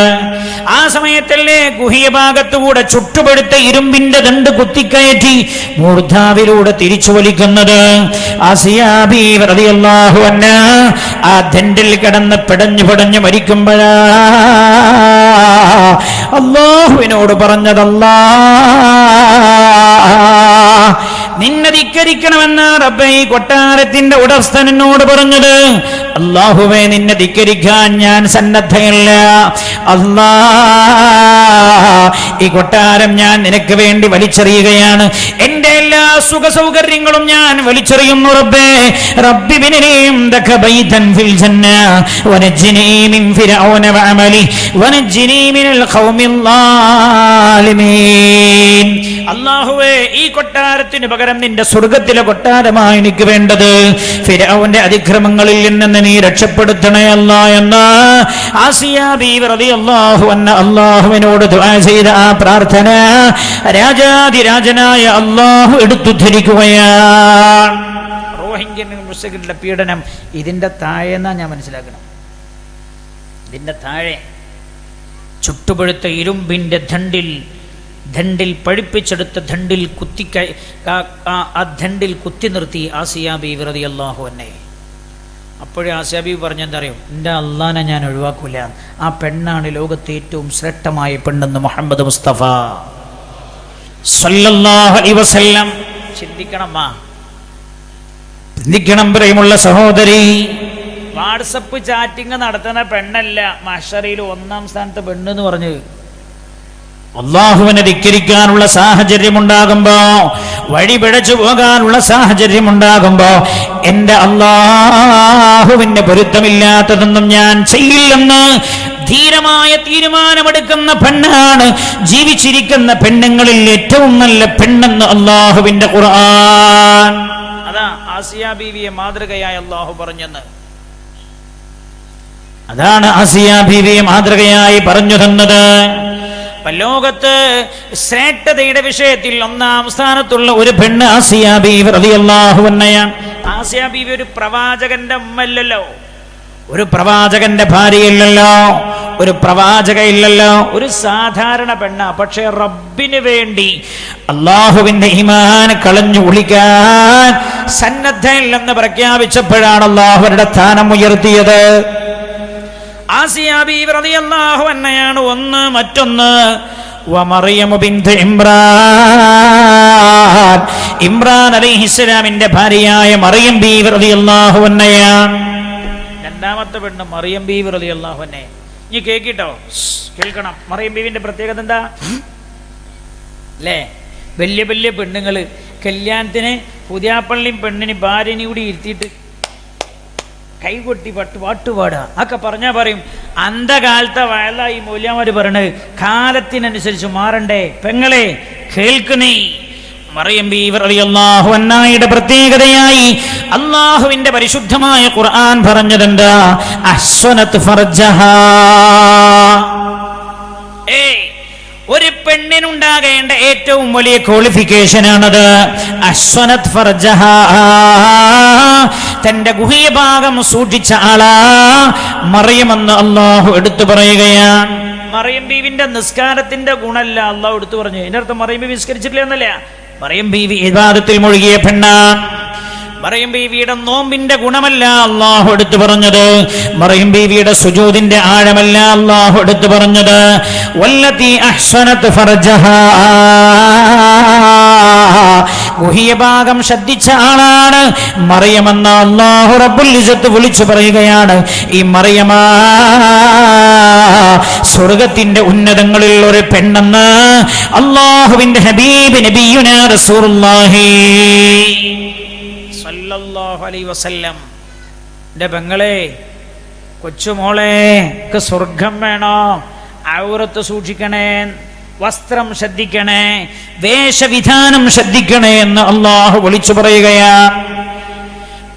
ആ സമയത്തല്ലേ ഗുഹ്യ ഭാഗത്തുകൂടെ ചുട്ടുപെടുത്ത ഇരുമ്പിന്റെ ദണ്ട് കുത്തിക്കയറ്റി മൂർധാവിലൂടെ തിരിച്ചു വലിക്കുന്നത്. ആസിയ ബീവി റളിയല്ലാഹു അൻഹ ആ ദണ്ടിൽ കിടന്ന് പിടഞ്ഞു പിടഞ്ഞു മരിക്കുമ്പോഴാ അല്ലാഹുവിനോട് പറഞ്ഞതല്ലാ, നിന്നെ ധിക്കരിക്കണമെന്ന് റബ്ബേ ഈ കൊട്ടാരത്തിന്റെ ഉടമസ്ഥനോട് പറഞ്ഞത്. അല്ലാഹുവേ, നിന്നെ ധിക്കരിക്കാൻ ഞാൻ സന്നദ്ധയല്ല. അല്ലാ, ഈ കൊട്ടാരം ഞാൻ നിനക്ക് വേണ്ടി വലിച്ചെറിയുകയാണ്. എന്റെ എല്ലാ സുഖ സൗകര്യങ്ങളും ഞാൻ വലിച്ചെറിയുന്നു റബ്ബേ. റബ്ബി ബിനലി ഇൻദക ബൈതൻ ഫിൽ ജന്ന വനജ്ജിനി മിൻ ഫിർഔന വഅമലി വനജ്ജിനി മിനൽ ഖൗമിൽ ളാലിമീൻ. അല്ലാഹുവേ, ഈ കൊട്ടാരത്തിന് പകരം നിന്റെ സ്വർഗ്ഗത്തിലെ കൊട്ടാരമായി എനിക്ക് വേണ്ടത്. ഫിർഔന്റെ അതിക്രമങ്ങളിൽ നിന്ന് നീ രക്ഷപ്പെടുത്തണേ അല്ലാ എന്ന് ആസിയ ബീവി റളിയല്ലാഹു അൻഹ അല്ലാഹുവിനോട് ദുആ ചെയ്ത ആ പ്രാർത്ഥന രാജാധിരാജനായ അല്ലാഹു എടുത്തുദ്ധരിക്കുകയാണ്. റോഹിംഗ്യൻ മുസ്ലിങ്ങളുടെ പീഡനം ഇതിന്റെ താഴെന്നാ ഞാൻ മനസ്സിലാക്കണം. ഇതിന്റെ താഴെ ചുട്ടുപഴുത്ത ഇരുമ്പിന്റെ ദണ്ടിൽ പഴിപ്പിച്ചെടുത്ത ദണ്ടിൽ കുത്തി നിർത്തി ആസിയ ബീവി റളിയല്ലാഹു അൻഹ. അപ്പോഴേ ആസിയ ബീവി പറഞ്ഞെന്താ അറിയോ? എൻ്റെ അള്ളാനെ ഞാൻ ഒഴിവാക്കൂല. ആ പെണ്ണാണ് ലോകത്തെ ഏറ്റവും ശ്രേഷ്ഠമായ പെണ്ണെന്ന് മുഹമ്മദ് മുസ്തഫ സല്ലല്ലാഹു അലൈഹി വസല്ലം. ചിന്തിക്കണം പ്രിയമുള്ള സഹോദരി. വാട്സപ്പ് ചാറ്റിംഗ് നടത്തുന്ന പെണ്ണല്ല മഹ്ശറിൽ ഒന്നാം സ്ഥാനത്ത് പെണ്ണെന്ന് പറഞ്ഞു. അല്ലാഹുവിനെ ധിക്കരിക്കാനുള്ള സാഹചര്യം ഉണ്ടാകുമ്പോ, വഴി പിഴച്ചു പോകാനുള്ള സാഹചര്യം ഉണ്ടാകുമ്പോ, എന്റെ അല്ലാഹുവിന്റെ പൊരുത്തമില്ലാത്തതൊന്നും ഞാൻ ചെയ്യില്ലെന്ന് ധീരമായ തീരുമാനമെടുക്കുന്ന പെണ്ണാണ് ജീവിച്ചിരിക്കുന്ന പെണ്ണുങ്ങളിൽ ഏറ്റവും നല്ല പെണ്ണെന്ന് അല്ലാഹുവിന്റെ ഖുർആൻ. അതാ ആസിയ ബീവിയെ മാതൃകയായി അല്ലാഹു പറഞ്ഞെന്ന്. അതാണ് ആസിയ ബീവിയെ മാതൃകയായി പറഞ്ഞു തന്നത്. ലോകത്ത് ശ്രേഷ്ഠതയുടെ വിഷയത്തിൽ ഒന്നാം സ്ഥാനത്തുള്ള ഒരു പെണ്ണ് ആസിയ ബീവി റളിയല്ലാഹു അൻഹയാണ്. ആസിയ ബീവി ഒരു പ്രവാചകന്റെ ഉമ്മല്ലല്ലോ, ഒരു പ്രവാചകന്റെ ഭാര്യയല്ലല്ലോ, ഒരു പ്രവാചക ഇല്ലല്ലോ, ഒരു സാധാരണ പെണ്ണ. പക്ഷേ റബ്ബിന് വേണ്ടി അള്ളാഹുവിന്റെ ഈമാൻ കളഞ്ഞു കുളിക്കാൻ സന്നദ്ധയില്ലെന്ന് പ്രഖ്യാപിച്ചപ്പോഴാണ് അള്ളാഹുവിന്റെ സ്ഥാനം ഉയർത്തിയത്. ആസിയ ബീവി റളിയല്ലാഹു അൻഹയാണ് ഒന്ന്. മറ്റൊന്ന് വമറിയം ബിൻത് ഇമ്രാൻ, ഇമ്രാൻ അലൈഹിസ്സലാമിന്റെ ഭാര്യയായ മറിയം ബീവി റളിയല്ലാഹു അൻഹയാണ്. രണ്ടാമത്തെ പെണ്ണ് മറിയം ബീവി റളിയല്ലാഹു അൻഹ. ഇനി കേൾക്കിട്ടോ, കേൾക്കണം. മറിയം ബീവിന്റെ പ്രത്യേകത എന്താ അല്ലേ? വലിയ വലിയ പെണ്ണുങ്ങള് കല്യാണത്തിന് പുതിയാപ്പള്ളിയും പെണ്ണിന് ഭാര്യനെ കൂടി ഇരുത്തിയിട്ട് കൈകൊട്ടി പാട്ടുപാടുക ഒക്കെ പറഞ്ഞാൽ പറയും അന്ധകാലത്തെ വയലായി മൂല്യമാര് പറയണത് കാലത്തിനനുസരിച്ച് മാറണ്ടേ. പെങ്ങളെ കേൾക്കുന്നേ, മറിയം ബീവി റളിയല്ലാഹു അൻഹയുടെ പ്രത്യേകതയായി അല്ലാഹുവിന്റെ പരിശുദ്ധമായ ഖുർആൻ പറഞ്ഞതെന്താ? അഹ്സനത് ഫർജഹാ. ഒരു പെണ്ണിനുണ്ടാകേണ്ട ഏറ്റവും വലിയ ക്വാളിഫിക്കേഷൻ ആണത്. അഹ്സനത് ഫർജഹാ, തന്റെ ഗുഹ്യ ഭാഗം സൂക്ഷിച്ച ആളാ മറിയമെന്ന് അല്ലാഹു എടുത്തു പറയുകയാണ്. മറിയം ബീവിന്റെ നിസ്കാരത്തിന്റെ ഗുണമല്ല അല്ലാഹു എടുത്തു പറഞ്ഞു. ഇതിന്റെ അർത്ഥം മറിയം ബീവി നിസ്കരിച്ചിട്ടില്ല എന്നല്ല. മറിയം ബീവി ഇബാദത്തിൽ മുഴുകിയ പെണ്ണാണ്. മറിയം ബീവിയുടെ നോമ്പിന്റെ ഗുണമല്ല അല്ലാഹു എടുത്തു പറഞ്ഞത്. മറിയം ബീവിയുടെ സുജൂദിന്റെ ആഴമല്ല അല്ലാഹു എടുത്തു പറഞ്ഞത്. വല്ലതി അഹ്സനത് ഫർജഹാ, ഗുഹ്യ ഭാഗം ശ്രദ്ധിച്ച ആളാണ് മറിയമെന്ന് അല്ലാഹു റബ്ബുൽ ഇസ്സത്ത് വിളിച്ചു പറയുകയാണ്. ഈ മറിയമാ സ്വർഗത്തിന്റെ ഉന്നതങ്ങളിൽ ഒരു പെണ്ണെന്ന് അല്ലാഹുവിന്റെ ഹബീബ് നബിയുനാ റസൂലുള്ളാഹി സല്ലല്ലാഹു അലൈഹി വസല്ലം. എൻ്റെ പെങ്ങളെ, കൊച്ചുമോളെ, സ്വർഗം വേണോ? ഔറത്ത് സൂക്ഷിക്കണേ, വസ്ത്രം ശ്രദ്ധിക്കണേ, വേഷവിധാനം ശ്രദ്ധിക്കണേ എന്ന് അല്ലാഹു വിളിച്ചു പറയുകയാണ്.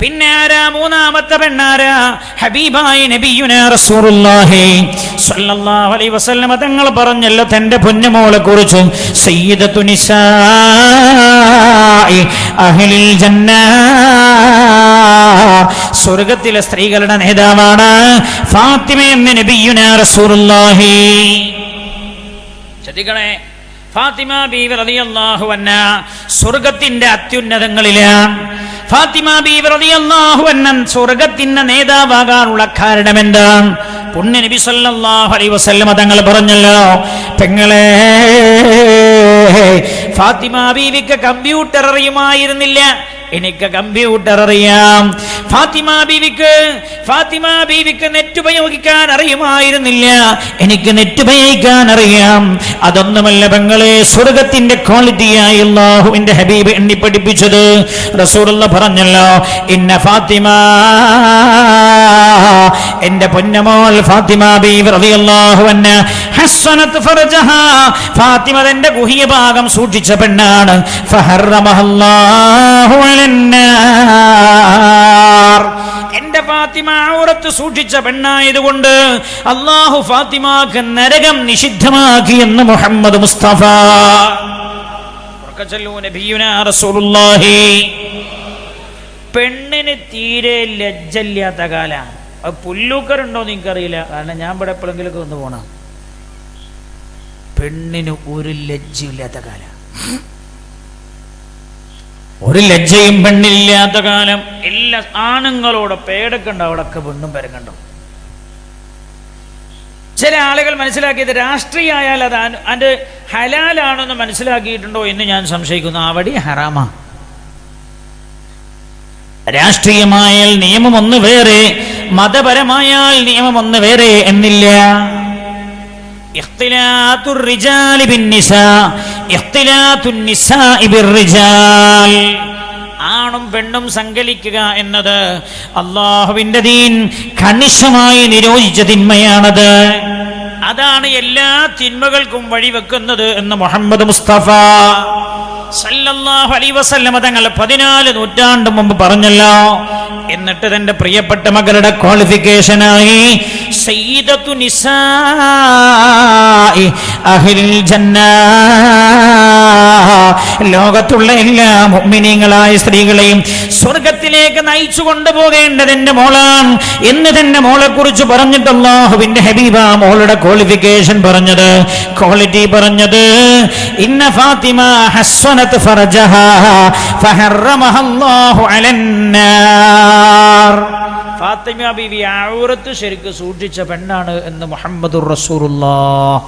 പിന്നെ ആരാ? മൂന്നാമത്തെ പെണ്ണാരാ? ഹബീബായ നബിയുനാ റസൂലുള്ളാഹി സ്വല്ലല്ലാഹു അലൈഹി വസല്ലം തങ്ങൾ പറഞ്ഞല്ലോ തന്റെ പൊന്നുമോളെ കുറിച്ച്, സയ്യിദത്തു നിസാഇ അഹ്ലിൽ ജന്ന, സ്വർഗ്ഗത്തിലെ സ്ത്രീകളുടെ നേതാവാണ് ഫാത്തിമ എന്ന് നബിയുനാ റസൂലുള്ളാഹി. ശ്രദ്ധിക്കണേ, ഫാത്തിമ ബീവി റളിയല്ലാഹു അൻഹ സ്വർഗ്ഗത്തിന്റെ അത്യുന്നതങ്ങളിലാണ്. ഫാത്തിമ ബീവി റളിയല്ലാഹു അൻഹ സ്വർഗ്ഗത്തിന്റെ നേതാവാകാനുള്ള കാരണം എന്താണ്? പുണ്യ നബി സല്ലല്ലാഹു അലൈഹി വസല്ലം തങ്ങൾ പറഞ്ഞല്ലോ, പെങ്ങളെ, ഫാത്തിമ ബീവിക്ക് കമ്പ്യൂട്ടർ അറിയുമായിരുന്നില്ല, എനിക്ക് കമ്പ്യൂട്ടർ അറിയാം. ഫാത്തിമ ബീവിക്ക് നെറ്റ് ഉപയോഗിക്കാൻ അറിയുമായിരുന്നില്ല, എനിക്ക് നെറ്റ് ഉപയോഗിക്കാൻ അറിയാം. അതൊന്നുമല്ല പെങ്ങളെ, സ്വർഗത്തിന്റെ ക്വാളിറ്റിയായി അല്ലാഹുവിന്റെ ഹബീബ് എണ്ണി പഠിപ്പിച്ചത്. റസൂലുള്ളാഹി പറഞ്ഞല്ലോ, ഇന്ന ഫാത്തിമ, എന്റെ പൊന്നമോൾ ഫാത്തിമ ബീവി റളിയല്ലാഹു അൻഹ ഹസ്സനത് ഫർജഹാ, ഫാത്തിമ തന്റെ ഗുഹ്യ ഭാഗം സൂക്ഷിച്ച പെണ്ണാണ്. ഫഹറമഹല്ലാഹു അലന്നാർ, എന്റെ ഫാത്തിമ ഔറത്ത് സൂക്ഷിച്ച പെണ്ണായതുകൊണ്ട് അല്ലാഹു ഫാത്തിമക്ക് നരകം നിഷിദ്ധമാക്കി എന്ന് മുഹമ്മദ് മുസ്തഫ നബിയുനാ റസൂലുള്ളാഹി. പെണ്ണിന് തീരെ ലജ്ജയില്ലാത്ത കാലാണ്. അത് പുല്ലൂക്കറുണ്ടോ എന്ന് എനിക്കറിയില്ല, കാരണം ഞാൻ ഇവിടെ എപ്പോഴെങ്കിലൊക്കെ ഒന്ന് പോണം. പെണ്ണിന് ഒരു ലജ്ജയില്ലാത്ത കാലം, ഒരു ലജ്ജയും പെണ്ണില്ലാത്ത കാലം. എല്ലാ ആണുങ്ങളോട് പേടക്കുണ്ടോ, അവിടൊക്കെ പെണ്ണും പെരക്കണ്ടോ. ചില ആളുകൾ മനസ്സിലാക്കിയത് രാഷ്ട്രീയമായാൽ അത് അതിൻ്റെ ഹലാലാണെന്ന് മനസ്സിലാക്കിയിട്ടുണ്ടോ എന്ന് ഞാൻ സംശയിക്കുന്നു. അവിടെ ഹറാമാ. രാഷ്ട്രീയമായാൽ നിയമം ഒന്ന് വേറെ, മതപരമായാൽ നിയമം ഒന്ന് വേറെ എന്നില്ല. ഇഖ്തിലാത്തുർ റിജാലി ബിന്നിസാ, ഇഖ്തിലാത്തുൻ നിസാഇ ബിർറിജാൽ, ആണും പെണ്ണും സങ്കലിക്കുക എന്നത് അല്ലാഹുവിന്റെ ദീൻ കണിശമായി നിരോധിച്ച തിന്മയാണത്. അതാണ് എല്ലാ തിന്മകൾക്കും വഴിവെക്കുന്നത് എന്ന് മുഹമ്മദ് മുസ്തഫ സല്ലല്ലാഹു അലൈഹി വസല്ലം തങ്ങൾ 14 നൂറ്റാണ്ട് മുമ്പ് പറഞ്ഞല്ലോ. എന്നിട്ട് തന്റെ പ്രിയപ്പെട്ട മകളുടെ ക്വാളിഫിക്കേഷനായി സയ്യിദത്തു നിസാഇ അഹ്ലിൽ ജന്നah. ലോകത്തുള്ള എല്ലാ മുഅ്മിനീങ്ങളായ സ്ത്രീകളെയും സ്വർഗത്തിലേക്ക് നയിച്ചു കൊണ്ടുപോകേണ്ടത് എന്റെ മോളാണ് എന്ന് തന്നെ മോളെ കുറിച്ച് പറഞ്ഞിട്ട് അല്ലാഹുവിന്റെ ഹബീബ മോളുടെ ക്വാളിഫിക്കേഷൻ പറഞ്ഞത്, ക്വാളിറ്റി പറഞ്ഞത്, ഇന്ന ഫാത്തിമ ഹസ്സനത് ഫർജഹാ ഫഹറമഹ അല്ലാഹു അലന്നാർ. ഫാത്തിമ ബീവി ഔറത്ത് ശരിക്ക് സൂക്ഷിച്ച പെണ്ണാണ് എന്ന് മുഹമ്മദുർ റസൂലുള്ളാഹ്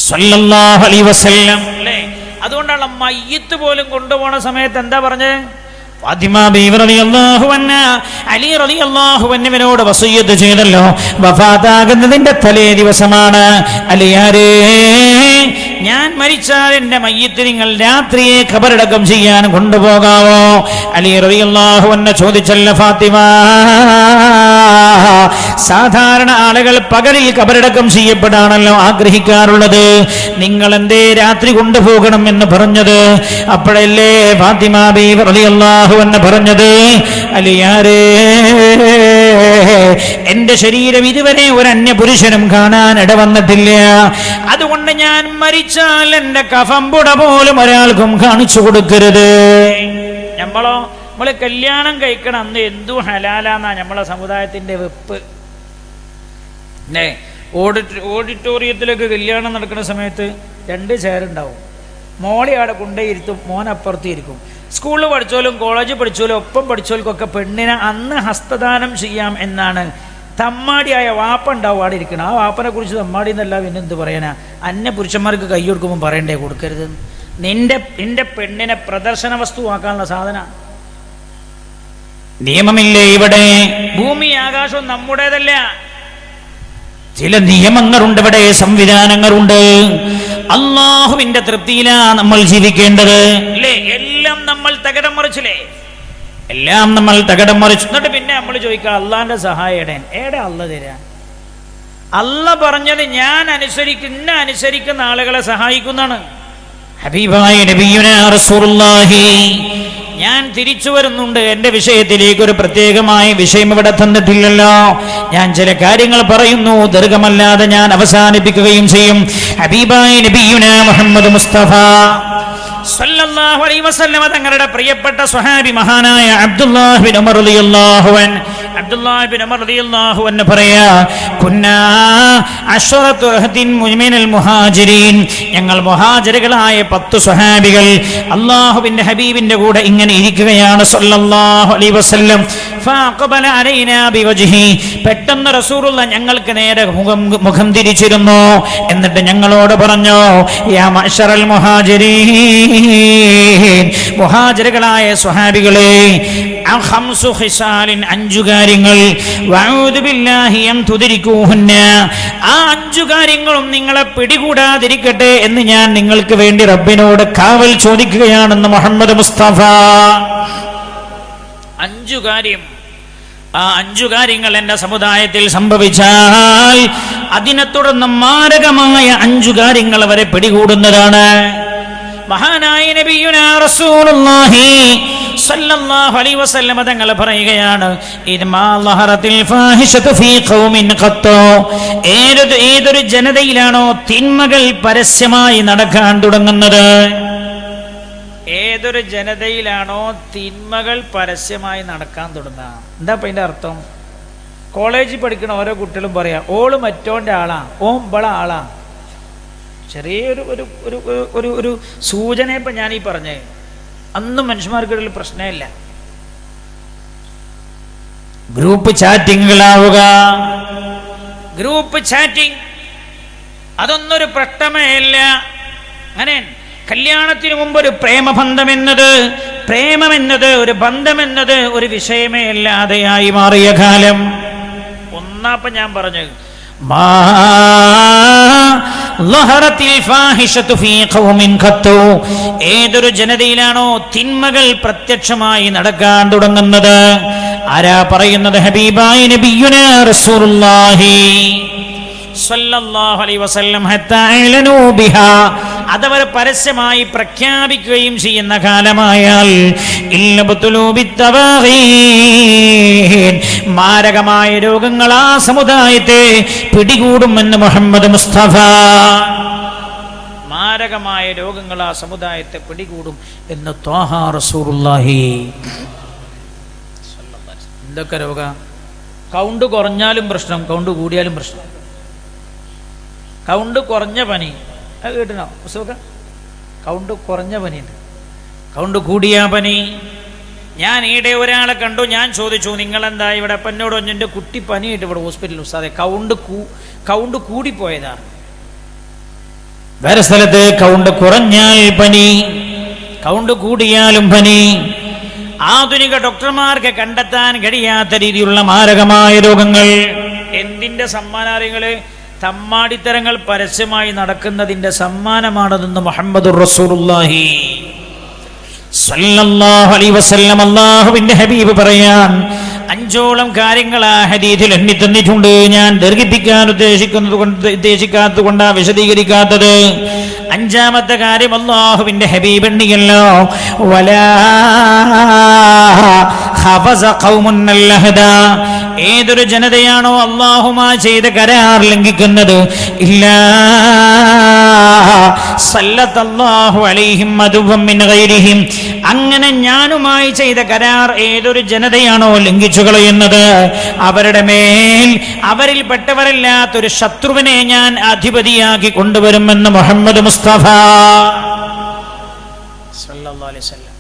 സല്ലല്ലാഹു അലൈഹി വസല്ലം. അല്ലേ? അതുകൊണ്ടാണ് മയ്യിത്ത് പോലും കൊണ്ടുപോണ സമയത്ത് എന്താ പറഞ്ഞേ? ഫാത്തിമ ബീവി റളിയല്ലാഹു അൻഹാ അലി റളിയല്ലാഹു അൻഹുവിനോട് വസിയ്യത്ത് ചെയ്തല്ലോ, വഫാത്താകുന്നതിന്റെ തലേ ദിവസമാണ്, അലിയാരേ ഞാൻ മരിച്ചാൽ എന്റെ മയ്യിത്ത് നിങ്ങൾ രാത്രിയെ ഖബറടക്കം ചെയ്യാൻ കൊണ്ടുപോകാവോ? അലി റളിയല്ലാഹു അൻഹു ചോദിച്ചല്ല ഫാത്തിമ, സാധാരണ ആളുകൾ പകലിൽ ഖബറടക്കം ചെയ്യപ്പെടാണല്ലോ ആഗ്രഹിക്കാറുള്ളത്, നിങ്ങൾ എന്തേ രാത്രി കൊണ്ടുപോകണം എന്ന് പറഞ്ഞത്? അപ്പോഴല്ലേ ഫാത്തിമ ബീവി റളിയല്ലാഹു അൻഹ പറഞ്ഞത്, അലിയാരേ എന്റെ ശരീരം ഇതുവരെ ഒരു അന്യപുരുഷനും കാണാൻ ഇടവന്നിട്ടില്ല, അതുകൊണ്ട് ഞാൻ മരിച്ചാൽ എന്റെ കഫംപുട പോലും ഒരാൾക്കും കാണിച്ചു കൊടുക്കരുത്. നമ്മള് കല്യാണം കഴിക്കണം അന്ന് എന്തു ഹലാലാന്നാ നമ്മളെ സമുദായത്തിന്റെ വെപ്പ്. ഓഡിറ്റോറിയത്തിലൊക്കെ കല്യാണം നടക്കുന്ന സമയത്ത് 2 ചെയറുണ്ടാവും, മോളെ അവിടെ കൊണ്ടേയിരുത്തും, മോൻ അപ്പുറത്ത് ഇരിക്കും. സ്കൂളിൽ പഠിച്ചോലും കോളേജിൽ പഠിച്ചോലും ഒപ്പം പഠിച്ചോൽക്കൊക്കെ പെണ്ണിനെ അന്ന് ഹസ്തദാനം ചെയ്യാം എന്നാണ്. തമ്മാടിയായ വാപ്പ ഉണ്ടാവും അവിടെ ഇരിക്കണം. ആ വാപ്പനെ കുറിച്ച് തമ്മാടി എന്നല്ല പിന്നെ എന്ത് പറയാനാ? അന്യ പുരുഷന്മാർക്ക് കൈ കൊടുക്കുമ്പോൾ പറയണ്ടേ കൊടുക്കരുത്? നിന്റെ പെണ്ണിനെ പ്രദർശന വസ്തുവാക്കാനുള്ള സാധന നിയമമില്ലേ ഇവിടെ? ഭൂമി ആകാശവും നമ്മുടേതല്ല, ചില നിയമങ്ങളുണ്ട് ഇവിടെ, സംവിധാനങ്ങളുണ്ട്. അള്ളാഹുവിന്റെ തൃപ്തിയിലാ നമ്മൾ ജീവിക്കേണ്ടത്, അല്ലേ? എല്ലാം നമ്മൾ തകിടം മറിച്ചില്ലേ? എല്ലാം നമ്മൾ തകിടം മറിച്ചു. എന്നിട്ട് പിന്നെ നമ്മൾ ചോദിക്കുക അള്ളാന്റെ സഹായം ഏടെ അള്ള തരാ? അള്ള പറഞ്ഞത് ഞാൻ അനുസരിക്കുന്ന ആളുകളെ സഹായിക്കുന്നതാണ്. ഹബീബായ നബിയുനാ റസൂലുള്ളാഹി ഞാൻ തിരിച്ചു വരുന്നുണ്ട്. എന്റെ വിഷയത്തിലേക്ക് ഒരു പ്രത്യേകമായ വിഷയം ഇവിടെ തന്നിട്ടില്ലല്ലോ. ഞാൻ ചില കാര്യങ്ങൾ പറയുന്നു, ദീർഘമല്ലാതെ ഞാൻ അവസാനിപ്പിക്കുകയും ചെയ്യും. ഹബീബായ നബിയുനാ മുഹമ്മദ് മുസ്തഫ സല്ലല്ലാഹു അലൈഹി വസല്ലം തങ്ങളുടെ പ്രിയപ്പെട്ട സ്വഹാബി മഹാനായ അബ്ദുല്ലാഹ് ബിൻ ഉമർ റളിയല്ലാഹു അൻഹു പറയാ, കുന്നാ അശ്റതു റഹ്തിൻ മിനൽ മുഹാജിരീൻ, ഞങ്ങൾ മുഹാജിറുകളായ 10 സ്വഹാബികൾ അല്ലാഹുവിന്റെ ഹബീബിന്റെ കൂടെ ഇങ്ങനെ ഇരിക്കുകയാണ് സല്ലല്ലാഹു അലൈഹി വസല്ലം. ഫഅഖബല അലൈനാ ബിവജ്ഹി, പെട്ടെന്ന് റസൂലുള്ള ഞങ്ങൾക്ക് നേരെ മുഖം തിരിച്ചിരുന്നു. എന്നിട്ട് ഞങ്ങളോട് പറഞ്ഞു, യാ മഅ്ശറൽ മുഹാജിരീൻ, മുഹാജിറുകളായ സ്വഹാബികളെ, ഖംസു ഖിസാലിൻ, 5 കാര്യങ്ങൾ, വഅഊദു ബില്ലാഹി അൻ തുദ്രികൂഹുന്ന, ആ 5 കാര്യങ്ങളും നിങ്ങളെ പിടികൂടാതിരിക്കട്ടെ എന്ന് ഞാൻ നിങ്ങൾക്ക് വേണ്ടി റബ്ബിനോട് കാവൽ ചോദിക്കുകയാണെന്ന് മുഹമ്മദ് മുസ്തഫ. 5 കാര്യം, ആ 5 കാര്യങ്ങൾ എന്റെ സമുദായത്തിൽ സംഭവിച്ചാൽ അതിനെ തുടർന്ന് മാരകമായ 5 കാര്യങ്ങൾ വരെ പിടികൂടുന്നതാണ്. മഹാനായ നബിയുനാ റസൂലുള്ളാഹി സല്ലല്ലാഹു അലൈഹി വസല്ലം തങ്ങൾ പറയുകയാണ്, ഇദ്മാ ലഹറത്തിൽ ഫാഹിഷതു ഫീ ഖൗമിൻ ഖത്തോ, ഏതൊരു ജനതയിലാണോ തിന്മകൾ പരസ്യമായി നടക്കാൻ തുടങ്ങുന്നത്, ഏതൊരു ജനതയിലാണോ തിന്മകൾ പരസ്യമായി നടക്കാൻ തുടങ്ങുക. എന്താ ഇപ്പം അതിൻ്റെ അർത്ഥം? കോളേജിൽ പഠിക്കുന്ന ഓരോ കുട്ടികളും പറയാം, ഓള് മറ്റോൻ്റെ ആളാ, ഓം ബള ആളാ. ചെറിയൊരു ഒരു ഒരു ഒരു ഒരു സൂചന ഇപ്പം ഞാനീ പറഞ്ഞേ. അന്നും മനുഷ്യന്മാർക്കിടയിൽ പ്രശ്നമില്ല. ഗ്രൂപ്പ് ചാറ്റിങ്ങുകളാവുക, ഗ്രൂപ്പ് ചാറ്റിംഗ് അതൊന്നൊരു പ്രശ്നമേയല്ല. അങ്ങനെ കല്യാണത്തിന് മുമ്പ് ഒരു പ്രേമമെന്നത് ഒരു ബന്ധമെന്നത് ഒരു വിഷയമേ അല്ലാതെയായി മാറിയ കാലം. ഒന്നാപ്പം ഞാൻ പറഞ്ഞു, ഏതൊരു ജനതയിലാണോ തിന്മകൾ പ്രത്യക്ഷമായി നടക്കാൻ തുടങ്ങുന്നത്. ആരാ പറയുന്നത്? ഹബീബായ നബിയുനാ റസൂലുള്ളാഹി സ്വല്ലല്ലാഹു അലൈഹി വസല്ലം. ഹത്താ അലനൂ ബിഹാ, അതവർ പരസ്യമായി പ്രഖ്യാപിക്കുകയും ചെയ്യുന്ന കാലമായാൽ മാരകമായ രോഗങ്ങൾ ആ സമുദായത്തെ പിടികൂടുമെന്ന് മുഹമ്മദ് മുസ്തഫ. മാരകമായ രോഗങ്ങൾ ആ സമുദായത്തെ പിടികൂടും എന്ന് ത്വാഹ റസൂലുള്ളാഹി. എന്തൊക്കെ രോഗ? കൗണ്ട് കുറഞ്ഞാലും പ്രശ്നം, കൗണ്ട് കൂടിയാലും പ്രശ്നം. കൗണ്ട് കുറഞ്ഞ പനി അത് കേട്ടിനോ പുസ്തകം? കൗണ്ട് കുറഞ്ഞ പനിയുണ്ട്, കൗണ്ട് കൂടിയ പനി. ഞാൻ ഈടെ ഒരാളെ കണ്ടു, ഞാൻ ചോദിച്ചു നിങ്ങളെന്താ ഇവിടെ? അപ്പം എന്നോട് എൻ്റെ കുട്ടി പനിയായിട്ട് ഇവിടെ ഹോസ്പിറ്റലിൽ ഉസ്താദെ കൗണ്ട് കൂടിപ്പോയതാണ്. വേറെ സ്ഥലത്ത് കൗണ്ട് കുറഞ്ഞാൽ പനി, കൗണ്ട് കൂടിയാലും പനി. ആധുനിക ഡോക്ടർമാർക്ക് കണ്ടെത്താൻ കഴിയാത്ത രീതിയിലുള്ള മാരകമായ രോഗങ്ങൾ. എന്തിന്റെ സമ്മാനാറികള്? തമ്മാടിത്തരങ്ങൾ പരസ്യമായി നടക്കുന്നതിന്റെ സമ്മാനമാണതെന്ന് മുഹമ്മദുർ റസൂലുള്ളാഹി സ്വല്ലല്ലാഹു അലൈഹി വസല്ലം. അല്ലാഹുവിന്റെ ഹബീബ് പറയാൻ 5ഓളം കാര്യങ്ങൾ ആ ഹദീസിൽ എണ്ണി തന്നിട്ടുണ്ട്. ഞാൻ ദീർഘിപ്പിക്കാൻ ഉദ്ദേശിക്കാത്തത് കൊണ്ടാ വിശദീകരിക്കാത്തത്. 5ാമത്തെ കാര്യം അല്ലാഹുവിന്റെ ഹബീബ് എണ്ണിയല്ലോ, വലാ ഖഫസ ഖൗമുൻ അൽഹദ. ഏതൊരു ജനതയാണോ അല്ലാഹുമായി ചെയ്ത കരാർ ലംഘിക്കുന്നത്, ഇല്ലാ സല്ലല്ലാഹു അലൈഹിം അദുവ്വൻ മിൻ ഗൈരിഹിം. അങ്ങനെ ഞാനുമായി ചെയ്ത കരാർ ഏതൊരു ജനതയാണോ ലംഘിച്ചു കളയുന്നത്, അവരുടെ മേൽ അവരിൽപ്പെട്ടവരല്ലാത്തൊരു ശത്രുവിനെ ഞാൻ അധിപതിയാക്കി കൊണ്ടുവരുമെന്ന് മുഹമ്മദ് മുസ്തഫ സല്ലല്ലാഹു അലൈഹി വസല്ലം.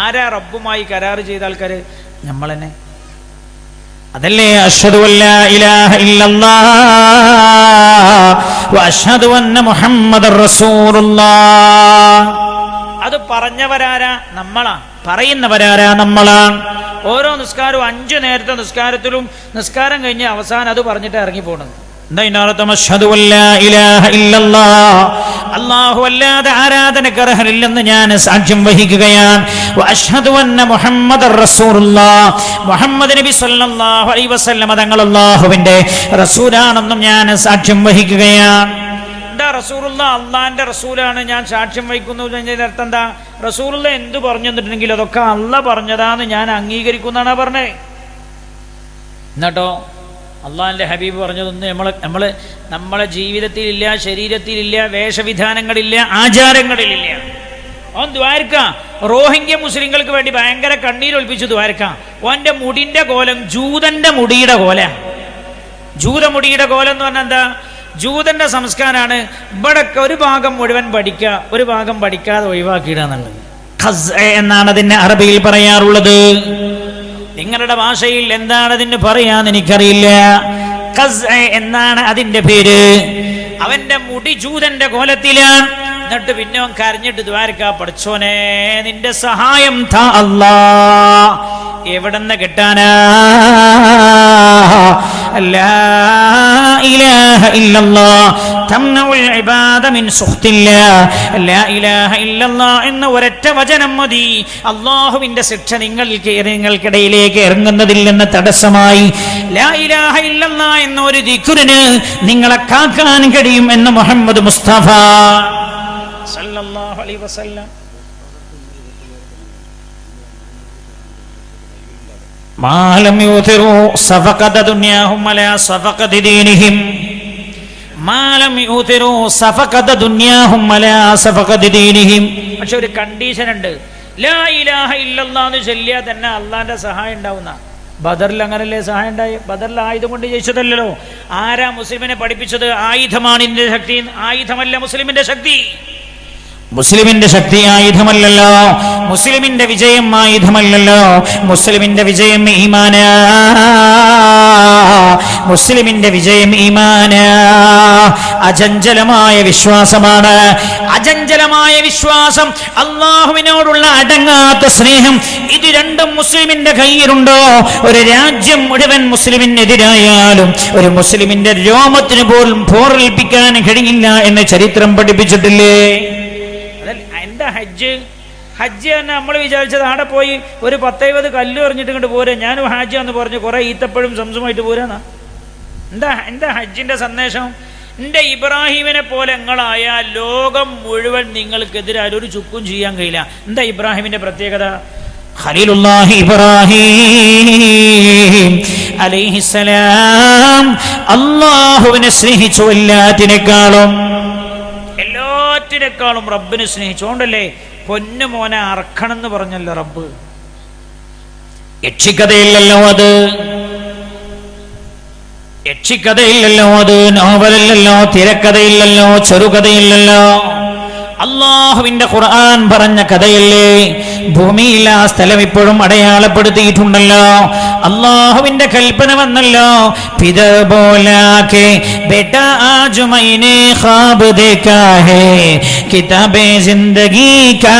ആരാ റബ്ബുമായി കരാർ ചെയ്ത ആൾക്കാര്? നമ്മൾ തന്നെ. അതല്ലേ അഷ്ഹദു അല്ലാ ഇലാഹ ഇല്ലല്ലാഹ് വ അഷ്ഹദു അന്ന മുഹമ്മദർ റസൂലുള്ളാഹ്. അത് പറഞ്ഞവരാരാ? നമ്മളാ. പറയുന്നവരാരാ? നമ്മളാണ്. ഓരോ നിസ്കാരവും 5 നേരത്തെ നിസ്കാരത്തിലും നിസ്കാരം കഴിഞ്ഞ് അവസാനം അത് പറഞ്ഞിട്ട് ഇറങ്ങി പോണത്. എന്താ ഇതിനർത്ഥം? അഷ്ഹദു അല്ലാ ഇലാഹ ഇല്ലല്ലാഹ്, അല്ലാഹു അല്ലാതെ ആരാധനക്കർഹനില്ലെന്ന് ഞാൻ സാക്ഷ്യം വഹിക്കുകയാണ്. വ അഷ്ഹദു അന്ന മുഹമ്മദർ റസൂലുള്ളാഹ്, മുഹമ്മദ് നബി സ്വല്ലല്ലാഹു അലൈഹി വസല്ലം തങ്ങൾ അല്ലാഹുവിന്റെ റസൂലാണെന്നും ഞാൻ സാക്ഷ്യം വഹിക്കുകയാണ്. എന്താ റസൂലുള്ള അള്ളാന്റെ റസൂലാണ് ഞാൻ സാക്ഷ്യം വഹിക്കുന്നു എന്നതിന്റെ അർത്ഥം എന്താ? റസൂലുള്ള എന്ത് പറഞ്ഞു തന്നിട്ടുണ്ടെങ്കിൽ അതൊക്കെ അള്ള പറഞ്ഞതാന്ന് ഞാൻ അംഗീകരിക്കുന്നതാണ് പറഞ്ഞത്. എന്നിട്ടോ അള്ളാഹിന്റെ ഹബീബ് പറഞ്ഞതൊന്നും നമ്മളെ ജീവിതത്തിലില്ല, ശരീരത്തിലില്ല, വേഷവിധാനങ്ങളില്ല, ആചാരങ്ങളിലില്ല. ഓൻ ദ്വാരക്ക റോഹിംഗ്യ മുസ്ലിങ്ങൾക്ക് വേണ്ടി ഭയങ്കര കണ്ണീരൊൽപ്പിച്ചു ദ്വാരക്ക. ഓന്റെ മുടിന്റെ കോലം ജൂതന്റെ മുടിയുടെ കോല. ജൂതമുടിയുടെ കോലം എന്ന് പറഞ്ഞാൽ എന്താ? ജൂതന്റെ സംസ്കാരമാണ്. ഇവിടെ ഒരു ഭാഗം മുഴുവൻ പഠിക്കുക, ഒരു ഭാഗം പഠിക്കാതെ ഒഴിവാക്കിയിടാന്നുള്ളത്. ഖസ് എന്നാണ് അതിന് അറബിയിൽ പറയാറുള്ളത്. നിങ്ങളുടെ ഭാഷയിൽ എന്താണ് അതിന് പറയാന്ന് എനിക്കറിയില്ല. ഖസ് എന്നാണ് അതിന്റെ പേര്. അവന്റെ മുടി ജൂതന്റെ കോലത്തിലാണ്. എന്നിട്ട് പിന്നെ അവൻ കരഞ്ഞിട്ട് ദ്വാരക്കാ, പഠിച്ചോനെ നിന്റെ സഹായം താ അല്ലാ. എവിടെന്ന് കിട്ടാനാ? ലാ ഇലാഹ ഇല്ലല്ലാഹ് തംനഉൽ ഇബാദ മിൻ സുഖ്തില്ലാഹ്. ലാ ഇലാഹ ഇല്ലല്ലാഹ് എന്ന ഒരൊറ്റ വചനം മതി അല്ലാഹുവിന്റെ ശിക്ഷ നിങ്ങൾക്കിടയിലേക്ക് ഇറങ്ങുന്നതിൽ നിന്ന് തടസ്സമായി. ലാ ഇലാഹ ഇല്ലല്ലാഹ് എന്ന ഒരു ദിക്റിന് നിങ്ങളെ കാക്കാൻ കഴിയും എന്ന് മുഹമ്മദ് മുസ്തഫ സല്ലല്ലാഹു അലൈഹി വസല്ലം. മാലം യൂതിറു സഫഖത ദുനിയാഹും അലാ സഫഖതി ദീനിഹിം. മാലം യൂതിറു സഫഖത ദുനിയാഹും അലാ സഫഖതി ദീനിഹിം. പക്ഷെ ഒരു കണ്ടീഷൻ ഉണ്ട്. ലാ ഇലാഹ ഇല്ലല്ലാഹ് എന്ന് ചൊല്ലിയാൽ തന്നെ അള്ളാന്റെ സഹായം ഉണ്ടാവുന്ന. ബദറിൽ അങ്ങനല്ലേ സഹായം ഉണ്ടായി? ബദറിൽ ആയുധം കൊണ്ട് ജയിച്ചതല്ലോ. ആരാ മുസ്ലിമിനെ പഠിപ്പിച്ചത്? ആയുധമാണ് ഇതിന്റെ ശക്തി, ആയുധമല്ല മുസ്ലിമിന്റെ ശക്തി. മുസ്ലിമിന്റെ ശക്തി ആയുധമല്ലല്ലോ, മുസ്ലിമിന്റെ വിജയം ആയുധമല്ലല്ലോ. മുസ്ലിമിന്റെ വിജയം ഈമാന, മുസ്ലിമിന്റെ വിജയം ഈമാന. അചഞ്ചലമായ വിശ്വാസമാണ്. അചഞ്ചലമായ വിശ്വാസം, അള്ളാഹുവിനോടുള്ള അടങ്ങാത്ത സ്നേഹം, ഇത് രണ്ടും മുസ്ലിമിന്റെ കയ്യിലുണ്ടോ, ഒരു രാജ്യം മുഴുവൻ മുസ്ലിമിനെതിരായാലും ഒരു മുസ്ലിമിന്റെ രോമത്തിന് പോലും പോറേൽപ്പിക്കാൻ കഴിയില്ല എന്ന് ചരിത്രം പഠിപ്പിച്ചിട്ടില്ലേ? എന്താ ഹജ്ജ്? ഹജ്ജ് തന്നെ നമ്മൾ വിചാരിച്ചത് ആടെ പോയി ഒരു 10-50 കല്ല് എറിഞ്ഞിട്ട് ഇങ്ങോട്ട് പോരാ, ഞാനും ഹാജിയാന്ന് പറഞ്ഞ് കുറെ ഈത്തപ്പഴും സംസുമായിട്ട് പോരാന്നാ. എന്താ ഹജ്ജിന്റെ സന്ദേശം? എൻ്റെ ഇബ്രാഹിമിനെ പോലെ നിങ്ങളായാൽ ലോകം മുഴുവൻ നിങ്ങൾക്കെതിരായി ഒരു ചുക്കും ചെയ്യാൻ കഴിയില്ല. എന്താ ഇബ്രാഹിമിന്റെ പ്രത്യേകത? ഖലീലുല്ലാഹി ഇബ്രാഹിം അലൈഹിസ്സലാം അല്ലാഹുവിനെ സ്നേഹിച്ചു. എല്ലാറ്റിനേക്കാളും റബ്ബിനെ സ്നേഹിച്ചുകൊണ്ടല്ലേ പൊന്നു മോനെ അറക്കണം എന്ന് പറഞ്ഞല്ലോ റബ്ബ്. യക്ഷിക്കഥയില്ലല്ലോ അത്, നോവലല്ലല്ലോ, തിരക്കഥയില്ലല്ലോ, ചെറുകഥയില്ലല്ലോ, അള്ളാഹുവിന്റെ ഖുർആൻ പറഞ്ഞ കഥയല്ലേ. ഭൂമിയിൽ ആ സ്ഥലം ഇപ്പോഴും അടയാളപ്പെടുത്തിയിട്ടുണ്ടല്ലോ. അള്ളാഹുവിന്റെ കൽപ്പന വന്നല്ലോ, പിതാ ബോലാകെ ബേട്ടാ ആജ് മൈനെ ഖാബ് ദേഖാ ഹേ കിതാബേ ജിന്ദഗി കാ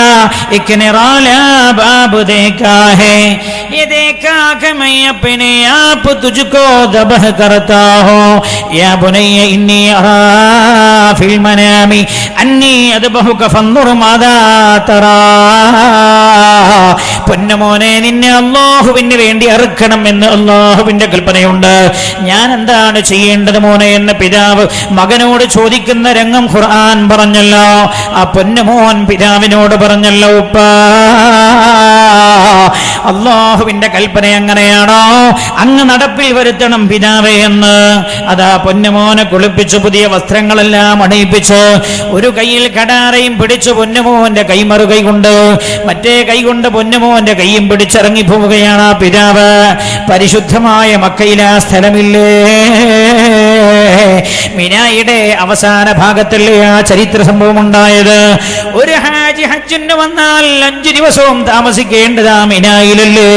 एक निराला बाब देखा है, ये देखा कि मैं अपने आप तुझको दबह करता हूँ, या बुनैय इन्नी अरा फिल मनामी अन्नी अदबहुക ഫൻദുർ മാദാ തറാ. പൊന്നുമോനെ, നിന്നെ അല്ലാഹുവിന് വേണ്ടി അറുക്കണം എന്ന് അല്ലാഹുവിന്റെ കൽപ്പനയുണ്ട്. ഞാൻ എന്താണ് ചെയ്യേണ്ടത് മോനെ എന്ന് പിതാവ് മകനോട് ചോദിക്കുന്ന രംഗം ഖുർആൻ പറഞ്ഞല്ലോ. ആ പൊന്നുമോൻ പിതാവിനോട് പറഞ്ഞല്ലോ, ഉപ്പാ അല്ലാഹുവിന്റെ കൽപ്പന എങ്ങനെയാണോ അങ്ങ് നടപ്പിൽ വരുത്തണം പിതാവേ എന്ന്. അതാ പൊന്നുമോനെ കുളിപ്പിച്ച് പുതിയ വസ്ത്രങ്ങളെല്ലാം അണിയിപ്പിച്ച് ഒരു കയ്യിൽ കടാരയും പിടിച്ചു പൊന്നുമോന്റെ കൈമറു കൈ കൊണ്ട് മറ്റേ കൈ കൊണ്ട് പൊന്നുമോന്റെ കൈയും പിടിച്ചിറങ്ങി പോവുകയാണ് ആ പിതാവ്. പരിശുദ്ധമായ മക്കയിൽ ആ സ്ഥലമില്ലേ, മിനായുടെ അവസാന ഭാഗത്തല്ലേ ആ ചരിത്ര സംഭവം ഉണ്ടായത്. ഒരു ഹാജി ഹജ്ജിന് വന്നാൽ 5 ദിവസവും താമസിക്കേണ്ടതാ മിനായിലല്ലേ.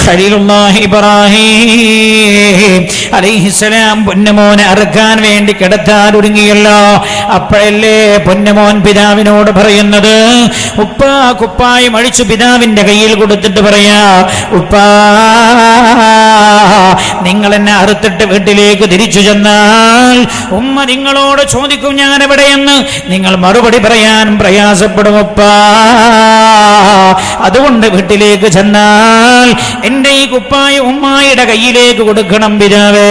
ഖലീലുല്ലാഹി ഇബ്രാഹിം അലൈഹിസ്സലാം പൊന്നുമോനെ അറുക്കാൻ വേണ്ടി കിടത്താൻ ഒരുങ്ങിയല്ലോ. അപ്പോഴല്ലേ പൊന്നുമോൻ പിതാവിനോട് പറയുന്നത്, ഉപ്പാ കുപ്പായം അഴിച്ചു പിതാവിന്റെ കയ്യിൽ കൊടുത്തിട്ട് പറയാ, ഉപ്പാ നിങ്ങൾ എന്നെ അറുത്തിട്ട് വീട്ടിലേക്ക് തിരിച്ചു ചെന്നാൽ ഉമ്മ നിങ്ങളോട് ചോദിക്കും ഞാൻ എവിടെയെന്ന്. നിങ്ങൾ മറുപടി പറയാൻ പ്രയാസപ്പെടും ഉപ്പാ. അതുകൊണ്ട് വീട്ടിലേക്ക് ചെന്നാൽ എന്റെ ഈ കുപ്പായ ഉമ്മായുടെ കയ്യിലേക്ക് കൊടുക്കണം പിതാവേ.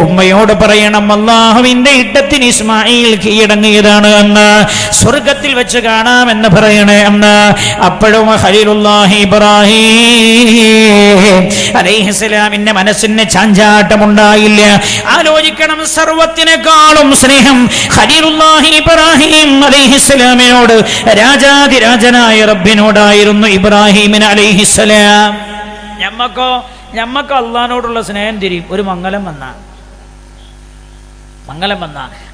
ഉമ്മയോട് പറയണം അല്ലാഹുവിന്റെ ഇട്ടത്തിന് ഇസ്മായിൽ കീഴടങ്ങിയതാണ് എന്ന്, സ്വർഗത്തിൽ വെച്ച് കാണാമെന്ന് പറയണേ എന്ന്. അപ്പോഴും ഖലീലുല്ലാഹി ഇബ്രാഹിം അലൈഹിസ്സലാമിന്റെ മനസ്സിന് ചാഞ്ചാട്ടമുണ്ടായില്ല. ആലോചിക്കണം, സർവത്തിനേക്കാളും സ്നേഹം ഖലീലുല്ലാഹി ഇബ്രാഹിം അലൈഹിസ്സലാമിനോട് രാജാതിരാജനായ റബ്ബിനോടായിരുന്നു ഇബ്രാഹിമിന് അലൈഹിസ്സലാം. ഞമ്മക്കോ അള്ളാഹിനോടുള്ള സ്നേഹം തിരിയും ഒരു മംഗലം വന്ന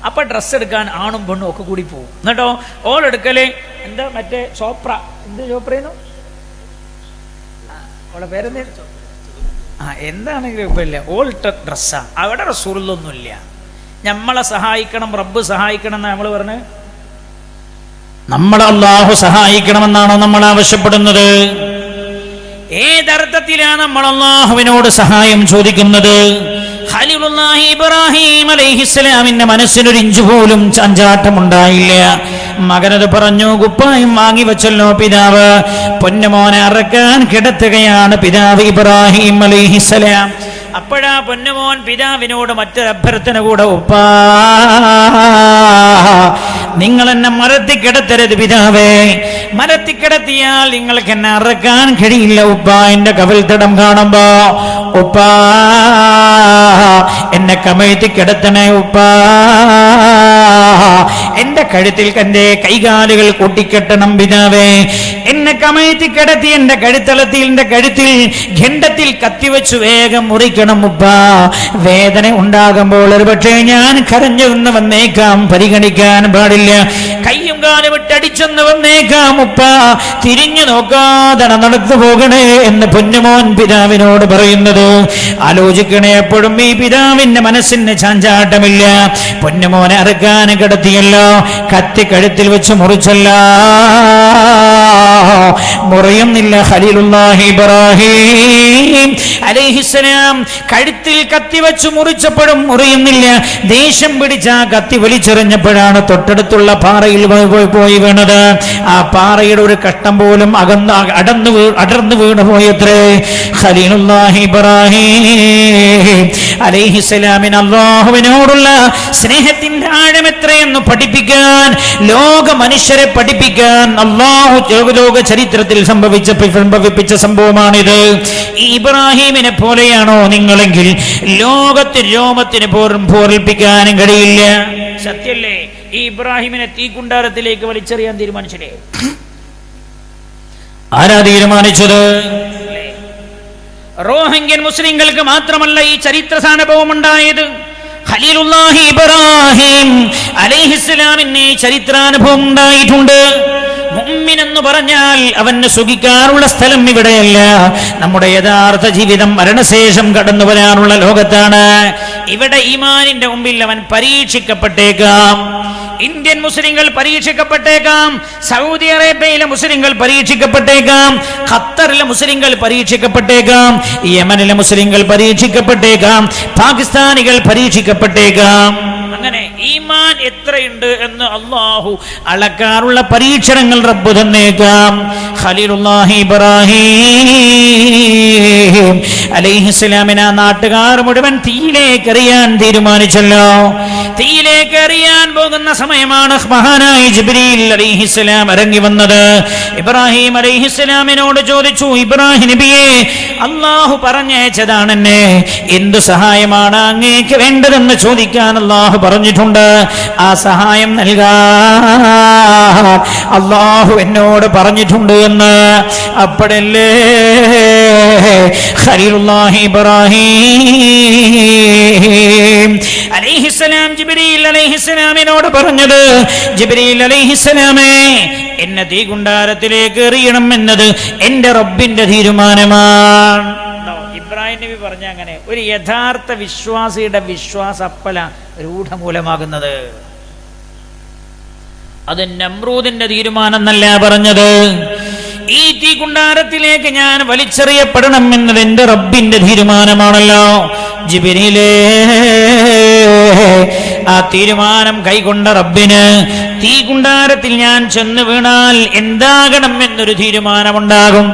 അപ്പൊ ഡ്രസ്സ് എടുക്കാൻ ആണും പെണ്ണും ഒക്കെ കൂടി പോകും. എന്നിട്ടോ ഓൾ എടുക്കല് എന്താ മറ്റേ ചോപ്ര, എന്ത് ചോപ്രയെന്നു അവളെ പേരെന്താ, എന്താണെങ്കിലും ഇല്ല, ഓൾ ഡ്രസ്സാ. അവിടെ റസൂലുള്ളാഹിയൊന്നുമില്ല. നമ്മളെ സഹായിക്കണം, റബ്ബ് സഹായിക്കണം എന്നാണ് നമ്മൾ പറഞ്ഞ്. നമ്മളെ അല്ലാഹു സഹായിക്കണമെന്നാണോ നമ്മൾ ആവശ്യപ്പെടുന്നത്? ഏതർത്ഥത്തിലാണ് നമ്മൾ അല്ലാഹുവിനോട് സഹായം ചോദിക്കുന്നത്? ഖലീലുല്ലാഹി ഇബ്രാഹിം അലൈഹിസ്സലാമിന്റെ മനസ്സിനൊരു ഇഞ്ച് പോലും ചാഞ്ചാട്ടമുണ്ടായില്ല. മകനത് പറഞ്ഞു, കുപ്പായം വാങ്ങി വെച്ചല്ലോ പിതാവ്. പൊന്നുമോനെ അറക്കാൻ കിടത്തുകയാണ് പിതാവ് ഇബ്രാഹിം അലൈഹിസ്സലാം. അപ്പോഴാ പൊന്നുമോൻ പിതാവിനോട് മറ്റൊരു അഭ്യർത്ഥന കൂടെ, ഉപ്പാ നിങ്ങൾ എന്നെ മരത്തിക്കിടത്തരുത് പിതാവേ. മരത്തിക്കിടത്തിയാൽ നിങ്ങൾക്ക് എന്നെ അറക്കാൻ കഴിയില്ല ഉപ്പാ. എന്റെ കവിൾത്തടം കാണുമ്പോ ഉപ്പാ എന്നെ കമഴ്ത്തി കിടത്തണേ ഉപ്പാ. എന്റെ കഴുത്തിൽ എന്റെ കൈകാലുകൾ കൂട്ടിക്കെട്ടണം പിതാവേ. എന്നെ കമഴ്ത്തി കിടത്തി എന്റെ കഴുത്തളത്തിൽ എന്റെ കഴുത്തിൽ ഖണ്ഡത്തിൽ കത്തിവെച്ചു വേഗം മുറിക്കണം ഉപ്പാ. വേദന ഉണ്ടാകുമ്പോൾ ഒരുപക്ഷെ ഞാൻ കരഞ്ഞെന്ന് വന്നേക്കാം, പരിഗണിക്കാൻ പാടില്ല. കയ്യും കാലും വിട്ടടിച്ചെന്ന് വന്നേക്കാം ഉപ്പാ. തിരിഞ്ഞു നോക്കാതെ നടന്നു പോകണേ എന്ന് പൊന്നുമോൻ പിതാവിനോട് പറയുന്നത് ആലോചിക്കണേ. എപ്പോഴും ഈ പിതാവിന്റെ മനസ്സിന് ചാഞ്ചാട്ടമില്ല. പൊന്നുമോനെ അറുക്കാൻ കിടത്തി കത്തിയല്ല, കത്തി കഴുത്തിൽ വെച്ച് മുറിച്ചല്ല, മുറിയുന്നില്ല. ഖലീലുല്ലാഹി ഇബ്രാഹിം അലൈഹിസ്സലാം കഴുത്തിൽ കത്തി വെച്ച് മുറിച്ചപ്പോഴും മുറിയുന്നില്ല. ദേഷ്യം പിടിച്ച കത്തി വലിച്ചെറിഞ്ഞപ്പോഴാണ് തൊട്ടടുത്തുള്ള പാറയിൽ പോയി വീണത്. ആ പാറയുടെ ഒരു കഷ്ടം പോലും അടർന്നു വീണു പോയത്രേ. ഖലീലുല്ലാഹി ഇബ്രാഹിം അലൈഹിസ്സലാമിന് അല്ലാഹുവിനോടുള്ള സ്നേഹത്തിന്റെ ആഴം എത്രയെന്ന് പഠിപ്പിക്കാൻ, ലോക മനുഷ്യരെ പഠിപ്പിക്കാൻ അല്ലാഹു ലോക ചരിത്രത്തിൽ സംഭവിപ്പിച്ച സംഭവമാണിത്. ഈ ഇബ്രാഹിമിനെ പോലെയാണോ നിങ്ങളെങ്കിൽ ലോകത്ത് രോമത്തിന് പോർപ്പിക്കാനും കഴിയില്ല. സത്യല്ലേ? ഈ ഇബ്രാഹിമിനെ തീക്കുണ്ടാരത്തിലേക്ക് വലിച്ചെറിയാൻ തീരുമാനിച്ചില്ലേ? ആരാ തീരുമാനിച്ചത്? റോഹിംഗ്യൻ മുസ്ലിങ്ങൾക്ക് മാത്രമല്ല ഈ ചരിത്ര സാനുഭവം ഉണ്ടായത്. ഖലീലുല്ലാഹി ഇബ്രാഹിം അലൈഹിസ്സലാമിന് ചരിത്രാനുഭവം ഉണ്ടായിട്ടുണ്ട്. മുഅ്മിൻ എന്ന് പറഞ്ഞാൽ അവന് സുഖിക്കാനുള്ള സ്ഥലം ഇവിടെയല്ല. നമ്മുടെ യഥാർത്ഥ ജീവിതം മരണശേഷം കടന്നു വരാനുള്ള ലോകത്താണ്. ഇവിടെ ഈമാനിന്റെ മുമ്പിൽ അവൻ പരീക്ഷിക്കപ്പെട്ടേക്കാം. ഇന്ത്യൻ മുസ്ലിങ്ങൾ പരീക്ഷിക്കപ്പെട്ടേക്കാം, സൗദി അറേബ്യയിലെ മുസ്ലിങ്ങൾ പരീക്ഷിക്കപ്പെട്ടേക്കാം, ഖത്തറിലെ മുസ്ലിങ്ങൾ പരീക്ഷിക്കപ്പെട്ടേക്കാം, യമനിലെ മുസ്ലിങ്ങൾ പരീക്ഷിക്കപ്പെട്ടേക്കാം, പാകിസ്ഥാനികൾ പരീക്ഷിക്കപ്പെട്ടേക്കാം. അങ്ങനെ ഈമാൻ എത്രയുണ്ട് എന്ന് അല്ലാഹു അളക്കാറുള്ള പരീക്ഷണങ്ങൾ റബ്ബ് തന്നേക്കാം. ഖലീലുല്ലാഹി ഇബ്രാഹിം അലൈഹിസ്സലാമിനെ നാട്ടുകാർ മുഴുവൻ തീയിലേക്ക് എറിയാൻ തീരുമാനിച്ചല്ലോ. തീയിലേക്ക് എറിയാൻ പോകുന്ന സമയമാണ് മഹാനായ ജിബ്രീൽ അലൈഹിസ്സലാം ഇറങ്ങി വന്നത്. ഇബ്രാഹിം അലൈഹിസ്സലാമിനോട് ചോദിച്ചു, ഇബ്രാഹിം നബിയെ, അല്ലാഹു പറഞ്ഞയച്ചതാണ് എന്നെ, എന്തു സഹായമാണ് അങ്ങേക്ക് വേണ്ടതെന്ന് ചോദിക്കാൻ അല്ലാഹു പറഞ്ഞിട്ടുണ്ട്. ആ സഹായം നൽകാൻ അല്ലാഹു എന്നോട് പറഞ്ഞിട്ടുണ്ട് എന്ന്. അപ്പോഴല്ലേ ഖലീലുല്ലാഹി ഇബ്രാഹിം അലൈഹിസ്സലാം ജിബ്രീൽ അലൈഹിസ്സലാമിനോട് പറഞ്ഞത്, ജിബ്രീൽ അലൈഹിസ്സലാമേ, എന്നെ തീകുണ്ടാരത്തിലേക്ക് എറിയണം എന്നത് എന്റെ റബ്ബിന്റെ തീരുമാനമാണ്. ഇബ്രാഹിം നബി പറഞ്ഞ അങ്ങനെ ഒരു യഥാർത്ഥ വിശ്വാസിയുടെ വിശ്വാസപ്പല രൂഢമൂലമാകുന്നത്. അത് നമ്രൂദിന്റെ തീരുമാനം എന്നല്ല പറഞ്ഞത്. ഈ തീകുണ്ടാരത്തിലേക്ക് ഞാൻ വലിച്ചെറിയപ്പെടണം എന്നത് എന്റെ റബ്ബിന്റെ തീരുമാനമാണല്ലോ. ജിബ്രീലേ, ആ തീരുമാനം കൈക്കൊണ്ട റബ്ബിന് തീകുണ്ടാരത്തിൽ ഞാൻ ചെന്ന് വീണാൽ എന്താകണം എന്നൊരു തീരുമാനമുണ്ടാകും.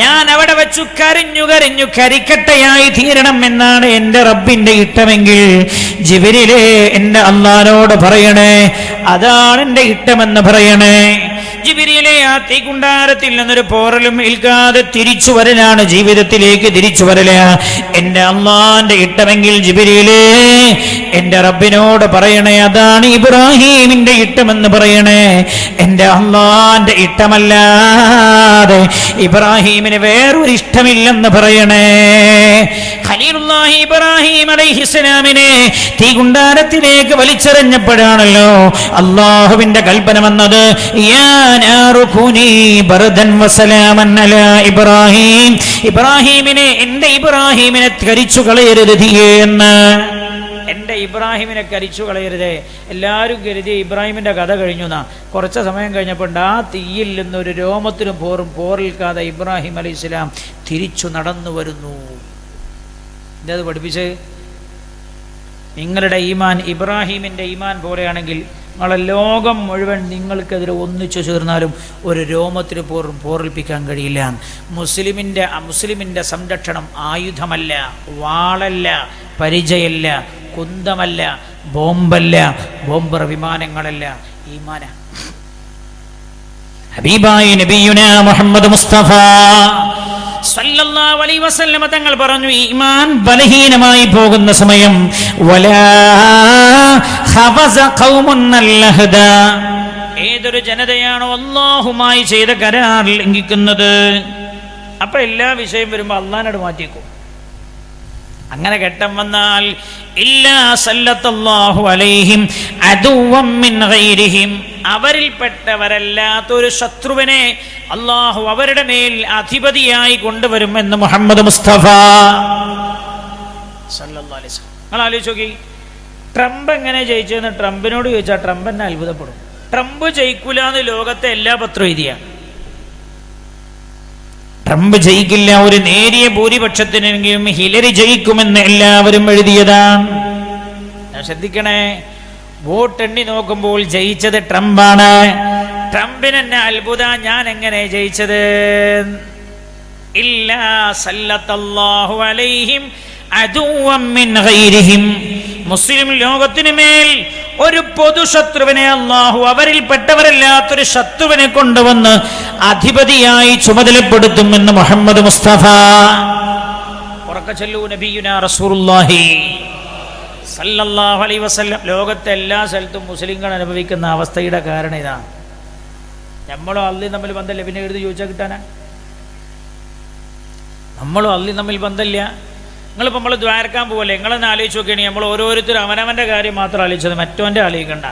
ഞാൻ അവിടെ വെച്ചു കരഞ്ഞു കരിക്കട്ടയായി തീരണം എന്നാണ് എന്റെ റബ്ബിന്റെ ഇഷ്ടമെങ്കിൽ, ജിബ്രീലേ, എന്റെ അല്ലാഹുവോട് പറയണേ, അതാണ് എന്റെ ഇഷ്ടമെന്ന് പറയണേ. ജിബ്രീലേ, ആ തീകുണ്ടാരത്തിൽ നിന്നൊരു പോറലും ഏൽക്കാതെ തിരിച്ചു വരലാണ്, ജീവിതത്തിലേക്ക് തിരിച്ചു വരല എന്റെ അല്ലാഹുവിന്റെ ഇഷ്ടമെങ്കിൽ, ജിബ്രീലേ, എന്റെ റബ്ബിനോട് പറയണേ, അതാണ് ഇബ്രാഹിമിന്റെ ഇഷ്ടമെന്ന് പറയണേ. എന്റെ അല്ലാഹുവിന്റെ ഇഷ്ടമല്ലാതെ ഇബ്രാഹിമിന് വേറൊരു ഇഷ്ടമില്ലെന്ന് പറയണേ. ഖലീലുല്ലാഹി ഇബ്രാഹിം അലൈഹിസ്സലാമിനെ തീകുണ്ടാരത്തിലേക്ക് വലിച്ചെറിഞ്ഞപ്പോഴാണല്ലോ അല്ലാഹുവിന്റെ കൽപ്പന വന്നത്, യാ നാറു കുനി ബർദൻ വസലാമൻ അലാ ഇബ്രാഹിം, ഇബ്രാഹിമിനെ, എന്റെ ഇബ്രാഹിമിനെ കരിച്ചു കളയരുത് തീയേ എന്ന്. എന്റെ ഇബ്രാഹിമിനെ കരിച്ചു കളയരുതേ. എല്ലാവരും കരുതി ഇബ്രാഹിമിന്റെ കഥ കഴിഞ്ഞു എന്നാ. കുറച്ച് സമയം കഴിഞ്ഞപ്പോൾ ആ തീയിൽ നിന്നൊരു രോമത്തിനും പോറിൽക്കാതെ ഇബ്രാഹിം അലൈഹിസ്സലാം തിരിച്ചു നടന്നു വരുന്നു. ഇതത് പഠിപ്പിച്ച്, നിങ്ങളുടെ ഈമാൻ ഇബ്രാഹിമിന്റെ ഈമാൻ പോലെയാണെങ്കിൽ നിങ്ങളെ ലോകം മുഴുവൻ നിങ്ങൾക്കെതിരെ ഒന്നിച്ചു ചേർന്നാലും ഒരു രോമത്തിന് പോറിൽപ്പിക്കാൻ കഴിയില്ല. മുസ്ലിമിന്റെ സംരക്ഷണം ആയുധമല്ല, വാളല്ല, പരിചയല്ല, കുന്തമല്ല, ബോംബല്ല, ബോംബർ വിമാനങ്ങളല്ല, ഈമാന. ഹബീബായ നബിയുനാ മുഹമ്മദ് മുസ്തഫ സല്ലല്ലാഹു അലൈഹി വസല്ലം തങ്ങൾ പറഞ്ഞു, ഈമാൻ ബലഹീനമായി പോകുന്ന സമയം വലാ ഖഫസ ഖൗമുൻ അൽഹദ, ഏതൊരു ജനതയാണോ അല്ലാഹുമായി ചെയ്ത കരാർ ലംഘിക്കുന്നത്, അപ്പൊ എല്ലാ വിഷയം വരുമ്പോൾ അല്ലാഹുവിനോട് മാറ്റിയേക്കും. അങ്ങനെ ഘട്ടം വന്നാൽ ഇല്ലാ സല്ലല്ലാഹു അലൈഹിം അദുവം മിൻ ഗൈരിഹിം, അവരിൽപ്പെട്ടവരല്ലാത്തൊരു ശത്രുവിനെ അല്ലാഹു അവരുടെ മേൽ അധിപതിയായി കൊണ്ടുവരുമെന്ന് മുഹമ്മദ് മുസ്തഫ സല്ലല്ലാഹു അലൈഹി വസല്ലം. നിങ്ങൾ ആലോചിച്ച് നോക്കി, ട്രംപ് എങ്ങനെ ജയിച്ചതെന്ന് ട്രംപിനോട് ചോദിച്ചാൽ ട്രംപ് എന്നെ അത്ഭുതപ്പെടും. ട്രംപ് ജയിക്കൂല എന്ന് ലോകത്തെ എല്ലാ പത്രവും എഴുതിയാണ്. ട്രംപ് ജയിക്കില്ല, ഒരു നേരിയ ഭൂരിപക്ഷത്തിനെങ്കിലും ഹിലരി ജയിക്കുമെന്ന് എല്ലാവരും എഴുതിയതാണ്. ശ്രദ്ധിക്കണേ, വോട്ടെണ്ണി നോക്കുമ്പോൾ ജയിച്ചത് ട്രംപാണ്. ട്രംപിന് എന്നെ അത്ഭുത, ഞാൻ എങ്ങനെ ജയിച്ചത്? ഇല്ലാ സല്ലല്ലാഹു അലൈഹിം അദുവ്വൻ മിൻ ഗൈരിഹിം. മുസ്ലിം ലോകത്തിനു മേൽ ഒരു പൊതു ശത്രുവിനെ അല്ലാഹു അവരിൽപ്പെട്ടവരല്ലാത്തൊരു ശത്രുവിനെ കൊണ്ടുവന്ന് അധിപതിയായി ചുമതലപ്പെടുത്തുമെന്ന് മുഹമ്മദ് മുസ്തഫ ഉറക്കെ ചൊല്ലൂ, നബിയുനാ റസൂലുള്ളാഹി സല്ലല്ലാഹു അലൈഹി വസല്ലം. ലോകത്തെ എല്ലാ സ്ഥലത്തും മുസ്ലിങ്ങൾ അനുഭവിക്കുന്ന അവസ്ഥയുടെ കാരണം ഇതാണ്. നമ്മളോ അള്ളി തമ്മിൽ ബന്ധമില്ല, പിന്നെ എഴുതി ചോദിച്ചാൽ കിട്ടാനാ? നമ്മളോ അള്ളി തമ്മിൽ ബന്ധമില്ല. നിങ്ങളിപ്പോൾ നമ്മൾ ദ്വാരക്കാൻ പോകല്ലേ, നിങ്ങളെന്ന് ആലോചിച്ച് നോക്കുകയാണെങ്കിൽ നമ്മൾ ഓരോരുത്തരും അവനവൻ്റെ കാര്യം മാത്രം ആലോചിച്ചത്, മറ്റവൻ്റെ ആലോചിക്കണ്ട.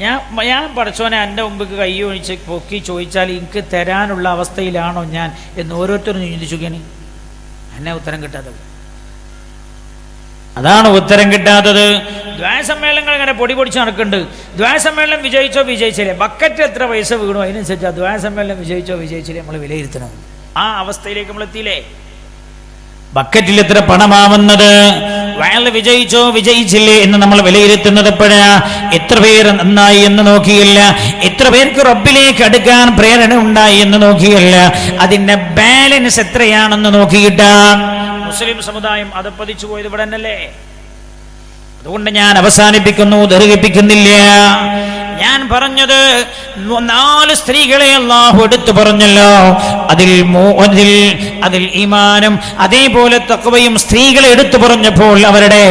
ഞാൻ പഠിച്ചവനെ എൻ്റെ മുമ്പ് കൈ ഒഴിച്ച് പൊക്കി ചോദിച്ചാൽ എനിക്ക് തരാനുള്ള അവസ്ഥയിലാണോ ഞാൻ എന്ന് ഓരോരുത്തരും ചിന്തിച്ചു നോക്കിയാണ്. എന്നെ ഉത്തരം കിട്ടാത്തത് അതാണ് ഉത്തരം കിട്ടാത്തത്. ദ്വാസമ്മേളനങ്ങൾ ഇങ്ങനെ പൊടി പൊടിച്ച് നടക്കുന്നുണ്ട്. ദ്വാസമ്മേളനം വിജയിച്ചോ വിജയിച്ചില്ലേ, ബക്കറ്റ് എത്ര പൈസ വീണോ അതിനനുസരിച്ച് ദ്വാസമ്മേളനം വിജയിച്ചോ വിജയിച്ചില്ലേ നമ്മൾ വിലയിരുത്തണം. ആ അവസ്ഥയിലേക്ക് നമ്മൾ എത്തിയില്ലേ? ബക്കറ്റിൽ എത്ര പണമാവുന്നത്, വയല് വിജയിച്ചോ വിജയിച്ചില്ലേ എന്ന് നമ്മൾ വിലയിരുത്തുന്നത് എപ്പോഴാ? എത്ര പേർ നന്നായി എന്ന് നോക്കിയില്ല, എത്ര പേർക്ക് റബ്ബിലേക്ക് അടുക്കാൻ പ്രേരണ ഉണ്ടായി എന്ന് നോക്കിയില്ല, അതിന്റെ ബാലൻസ് എത്രയാണെന്ന് നോക്കിയിട്ടാണ് മുസ്ലിം സമുദായം അതപ്പതിച്ചു പോയത്. ഇവിടെ തന്നെയല്ലേ? അതുകൊണ്ട് ഞാൻ അവസാനിപ്പിക്കുന്നു, ദീർഘിപ്പിക്കുന്നില്ല. ഞാൻ പറഞ്ഞത് 4 സ്ത്രീകളെ അല്ലാഹു എടുത്തു പറഞ്ഞല്ലോ. അതിൽ ഈമാനും അതേപോലെ തഖ്വയും സ്ത്രീകളെ എടുത്തു പറഞ്ഞപ്പോൾ അവരുടെ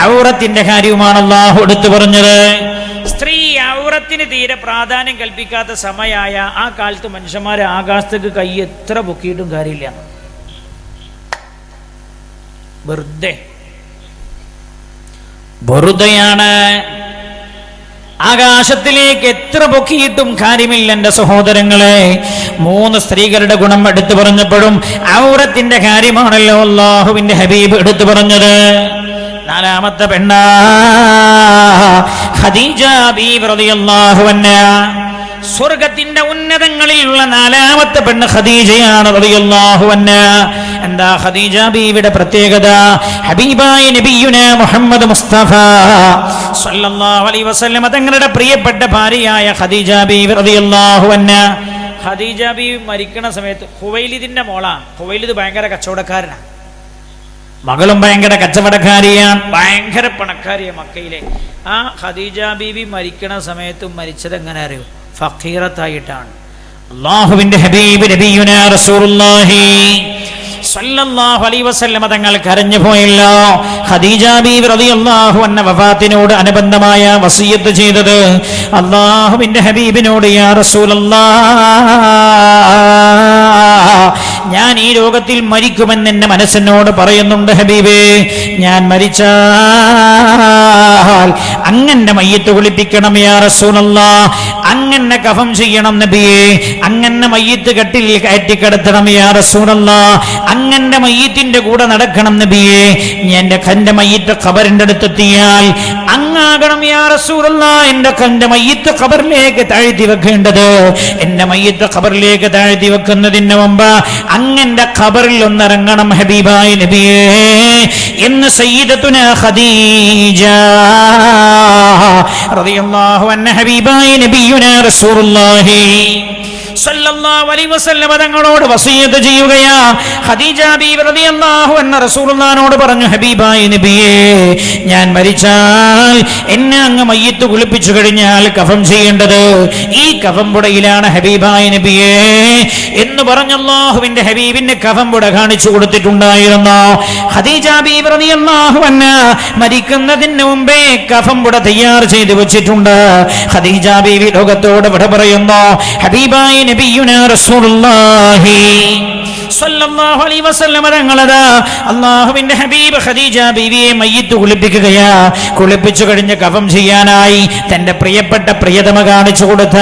ഔറത്തിന്റെ കാര്യവുമാണ് അല്ലാഹു എടുത്തു പറഞ്ഞത്. സ്ത്രീ ഔറത്തിന് തീരെ പ്രാധാന്യം കൽപ്പിക്കാത്ത സമയമായ ആ കാലത്ത് മനുഷ്യന്മാരെ ആകാശത്തേക്ക് കൈ എത്ര പൊക്കിയിട്ടും കാര്യമില്ല. വെറുതെയാണ്. ആകാശത്തിലേക്ക് എത്ര പൊക്കിയിട്ടും കാര്യമില്ല. എന്റെ സഹോദരങ്ങളെ, 3 സ്ത്രീകളുടെ ഗുണം എടുത്തു പറഞ്ഞപ്പോഴും ഔറത്തിന്റെ കാര്യമാണല്ലോ അല്ലാഹുവിന്റെ ഹബീബ് എടുത്തു പറഞ്ഞത്. 4ാമത്തെ പെണ്ണാ ഖദീജ ബീവി റളിയല്ലാഹു അൻഹാ. സ്വർഗത്തിന്റെ ഉന്നതങ്ങളിലുള്ള 4ാമത്തെ പെണ്ണ് ഖദീജയാണ് റളിയല്ലാഹു അൻഹാ. എന്താ ഖദീജ ബീവിയുടെ പ്രത്യേകത? ഹബീബായ നബിയുനാ മുഹമ്മദ് മുസ്തഫ സല്ലല്ലാഹു അലൈഹി വസല്ലം തങ്ങളുടെ പ്രിയപ്പെട്ട ഭാര്യയായ ഖദീജ ബീവി റളിയല്ലാഹു അൻഹാ. ഖദീജ ബീവി മരിക്കുന്ന സമയത്ത് ഖുവൈലിദിന്റെ മോളാണ്. ഖുവൈലിദ് ഭയങ്കര കച്ചവടക്കാരനാണ്, മകളും ഭയങ്കര കച്ചവടക്കാരിയാണ്, ഭയങ്കര പണക്കാരിയാണ് മക്കയിലെ. ആ ഖദീജ ബീവി മരിക്കണ സമയത്ത് മരിച്ചത് എങ്ങനെ അറിയൂ? ഫഖീറത്തായിട്ടാണ്. അല്ലാഹുവിന്റെ ഹബീബ് നബിയുനാ റസൂലുള്ളാഹി സല്ലല്ലാഹു അലൈഹി വസല്ലം തങ്ങൾ കരഞ്ഞു പോയല്ലോ. ഖദീജ ബീവി റളിയല്ലാഹു അൻഹ വഫാത്തിനോട് അനുബന്ധമായ വസിയത്ത് ചെയ്തത് അല്ലാഹുവിന്റെ ഹബീബിനോട്, യാ റസൂലല്ലാഹ്, ഞാൻ ഈ ലോകത്തിൽ മരിക്കുമെന്ന് എന്റെ മനസ്സിനോട് പറയുന്നുണ്ട് ഹബീബേ. ഞാൻ മരിച്ചാൽ അങ്ങന്റെ മയ്യിത്ത് കുളിപ്പിക്കണം യാ റസൂലല്ലാഹ്, അങ്ങനെ കഫം ചെയ്യണം നബിയേ, അങ്ങനെ മയ്യിത്ത് കട്ടിൽ കയറ്റിക്കിടത്തണം യാ റസൂലല്ലാഹ്, അങ്ങന്റെ മയ്യിത്തിന്റെ കൂടെ നടക്കണം നബിയേ. എന്റെ മയ്യിത്ത് ഖബറിന്റെ അടുത്തെത്തിയാൽ അങ്ങാകണം യാ റസൂലല്ലാഹ്, എന്റെ മയ്യിത്ത് ഖബറിലേക്ക് താഴ്ത്തി വെക്കേണ്ടത്. എന്റെ മയ്യിത്ത് ഖബറിലേക്ക് താഴ്ത്തി വെക്കുന്നതിന് മുമ്പ് അങ്ങന്റെ ഖബറിൽ ഒന്നിറങ്ങണം ഹബീബായ നബിയേ എന്ന് സയ്യിദത്തുനാ ഖദീജ റളിയല്ലാഹു അൻഹ ഹബീബായ നബിയുനാ റസൂലുള്ളാഹി സല്ലല്ലാഹു അലൈഹി വസല്ലം തങ്ങളോട് വസിയത്ത് ചെയ്യുകയാ. ഖദീജ ബീവി റളിയല്ലാഹു അൻഹ റസൂലുള്ളാഹിനോട് പറഞ്ഞു, ഹബീബായ നബിയേ, ഞാൻ മരിച്ചാൽ എന്നെ അങ്ങ് മയ്യിത്ത് കുളിപ്പിച്ചു കഴിഞ്ഞാൽ കഫം ചെയ്യേണ്ടത് ഈ കഫം പുടയിലാണ് ഹബീബായ നബിയേ എന്ന് പറഞ്ഞു അല്ലാഹുവിന്റെ ഹബീബിന്റെ കഫം പുട കാണിച്ചു കൊടുത്തിട്ടുണ്ടായിരുന്നു. ഖദീജ ബീവി റളിയല്ലാഹു അൻഹ മരിക്കുന്നതിന് മുമ്പേ കഫം പുട തയ്യാർ ചെയ്തു വെച്ചിട്ടുണ്ട്. ഖദീജ ബീവി ലോകത്തോട് വിട പറയുന്നു. ഹബീബായ നബിയുനാ റസൂലുള്ളാഹി സല്ലല്ലാഹു അലൈഹി വസല്ലം തങ്ങളതാ അല്ലാഹുവിന്റെ ഹബീബ് ഖദീജ ബീവിയെ മയ്യിത്ത് കുളിപ്പിക്കുകയാ. കുളിപ്പിച്ചു കഴിഞ്ഞ് കഫം ചെയ്യാനായി തന്റെ പ്രിയപ്പെട്ട പ്രിയതമ കാണിച്ചു കൊടുത്ത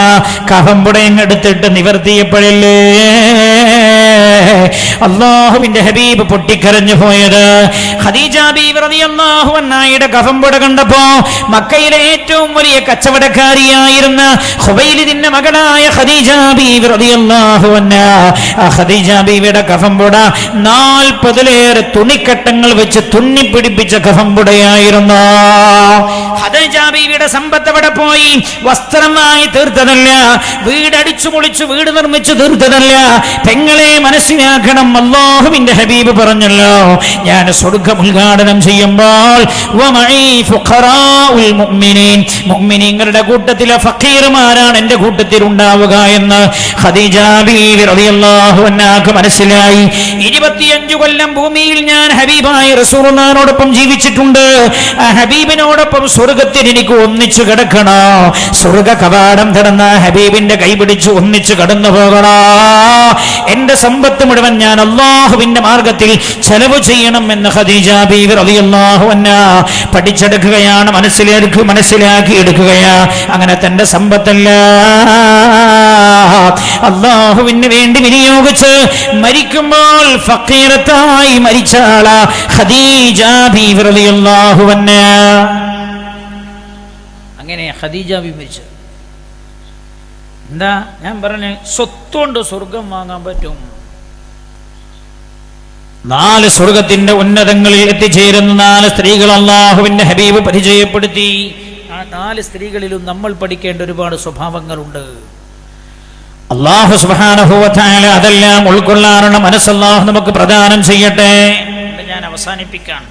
കഫം പുടയെടുത്തിട്ട് നിവർത്തിയപ്പോഴല്ലേ അല്ലാഹുവിന്റെ ഹബീബ് പൊട്ടിക്കരഞ്ഞു പോയത്. ഖദീജ ബീവി റളിയല്ലാഹു അൻഹയുടെ കഫംപുട കണ്ടപ്പോ മക്കയിലെ ഏറ്റവും വലിയ കച്ചവടക്കാരിയായിരുന്ന ഖുവൈലിദിന്റെ മകളായ ഖദീജ ബീവി റളിയല്ലാഹു അൻഹ, ആ ഖദീജ ബീവിയുടെ കഫംപുട 40-ലേറെ തുണിക്കട്ടങ്ങൾ വെച്ച് തുന്നിപ്പിടിപ്പിച്ച കഫംപുടയായിരുന്നു. ഖദീജ ബീവിയുടെ സമ്പത്ത് അവിടെ പോയി വസ്ത്രമായി തീർത്തതല്ല, വീടടിച്ചു പൊളിച്ചു വീട് നിർമ്മിച്ചു തീർത്തതല്ല. പെങ്ങളെ മനസ്സിലാക്കണം, അല്ലാഹുവിന്റെ ഹബീബ് പറഞ്ഞല്ലോ, ഞാൻ സ്വർഗ്ഗം ഉദ്ഘാടനം ചെയ്യുമ്പോൾ മുഅ്മിനീങ്ങളുടെ കൂട്ടത്തിലെ ഫഖീർമാരാണ് എന്റെ കൂട്ടത്തിൽ ഉണ്ടാവുക എന്ന് ഖദീജ ബീവി റളിയല്ലാഹു അൻഹാക്ക് മനസ്സിലായി. 25 കൊല്ലം ഭൂമിയിൽ ഞാൻ ഹബീബായ റസൂലുള്ളാഹിനോടൊപ്പം ജീവിച്ചിട്ടുണ്ട്. ആ ഹബീബിനോടൊപ്പം സ്വർഗത്തിൽ എനിക്ക് ഒന്നിച്ചു കിടക്കണോ, സ്വർഗ കവാടം തുറന്ന ഹബീബിന്റെ കൈപിടിച്ച് ഒന്നിച്ചു കടന്നു പോകണോ, എന്റെ സമ്പത്ത് മുഴുവൻ ഞാൻ അല്ലാഹുവിന്റെ മാർഗത്തിൽ ചെലവ് ചെയ്യണം എന്ന് ഖദീജ ബീവി റളിയല്ലാഹു അൻഹാ പഠിച്ചെടുക്കുകയാണ്, മനസ്സിലാക്കി എടുക്കുകയാ. അങ്ങനെ തന്റെ സമ്പത്തല്ല അല്ലാഹുവിന് വേണ്ടി വിനിയോഗിച്ച് മരിക്കുമ്പോൾ ഫഖീറത്തായി മരിച്ച ആളാ ഖദീജ ബീവി റളിയല്ലാഹു അൻഹാ. അങ്ങനെ ഖദീജ ബീവി മരിച്ചു. എന്താ ഞാൻ പറഞ്ഞ, സ്വത്തുകൊണ്ട് സ്വർഗം വാങ്ങാൻ പറ്റും. 4 സ്വർഗത്തിന്റെ ഉന്നതങ്ങളിൽ എത്തിച്ചേരുന്ന 4 സ്ത്രീകൾ അല്ലാഹുവിന്റെ ഹബീബ് പരിചയപ്പെടുത്തി. ആ 4 സ്ത്രീകളിലും നമ്മൾ പഠിക്കേണ്ട ഒരുപാട് സ്വഭാവങ്ങളുണ്ട്. അല്ലാഹു സുബ്ഹാനഹു വ തആല അതെല്ലാം ഉൾക്കൊള്ളാനുള്ള മനസ്സ് അല്ലാഹു നമുക്ക് പ്രദാനം ചെയ്യട്ടെ. ഞാൻ അവസാനിപ്പിക്കാൻ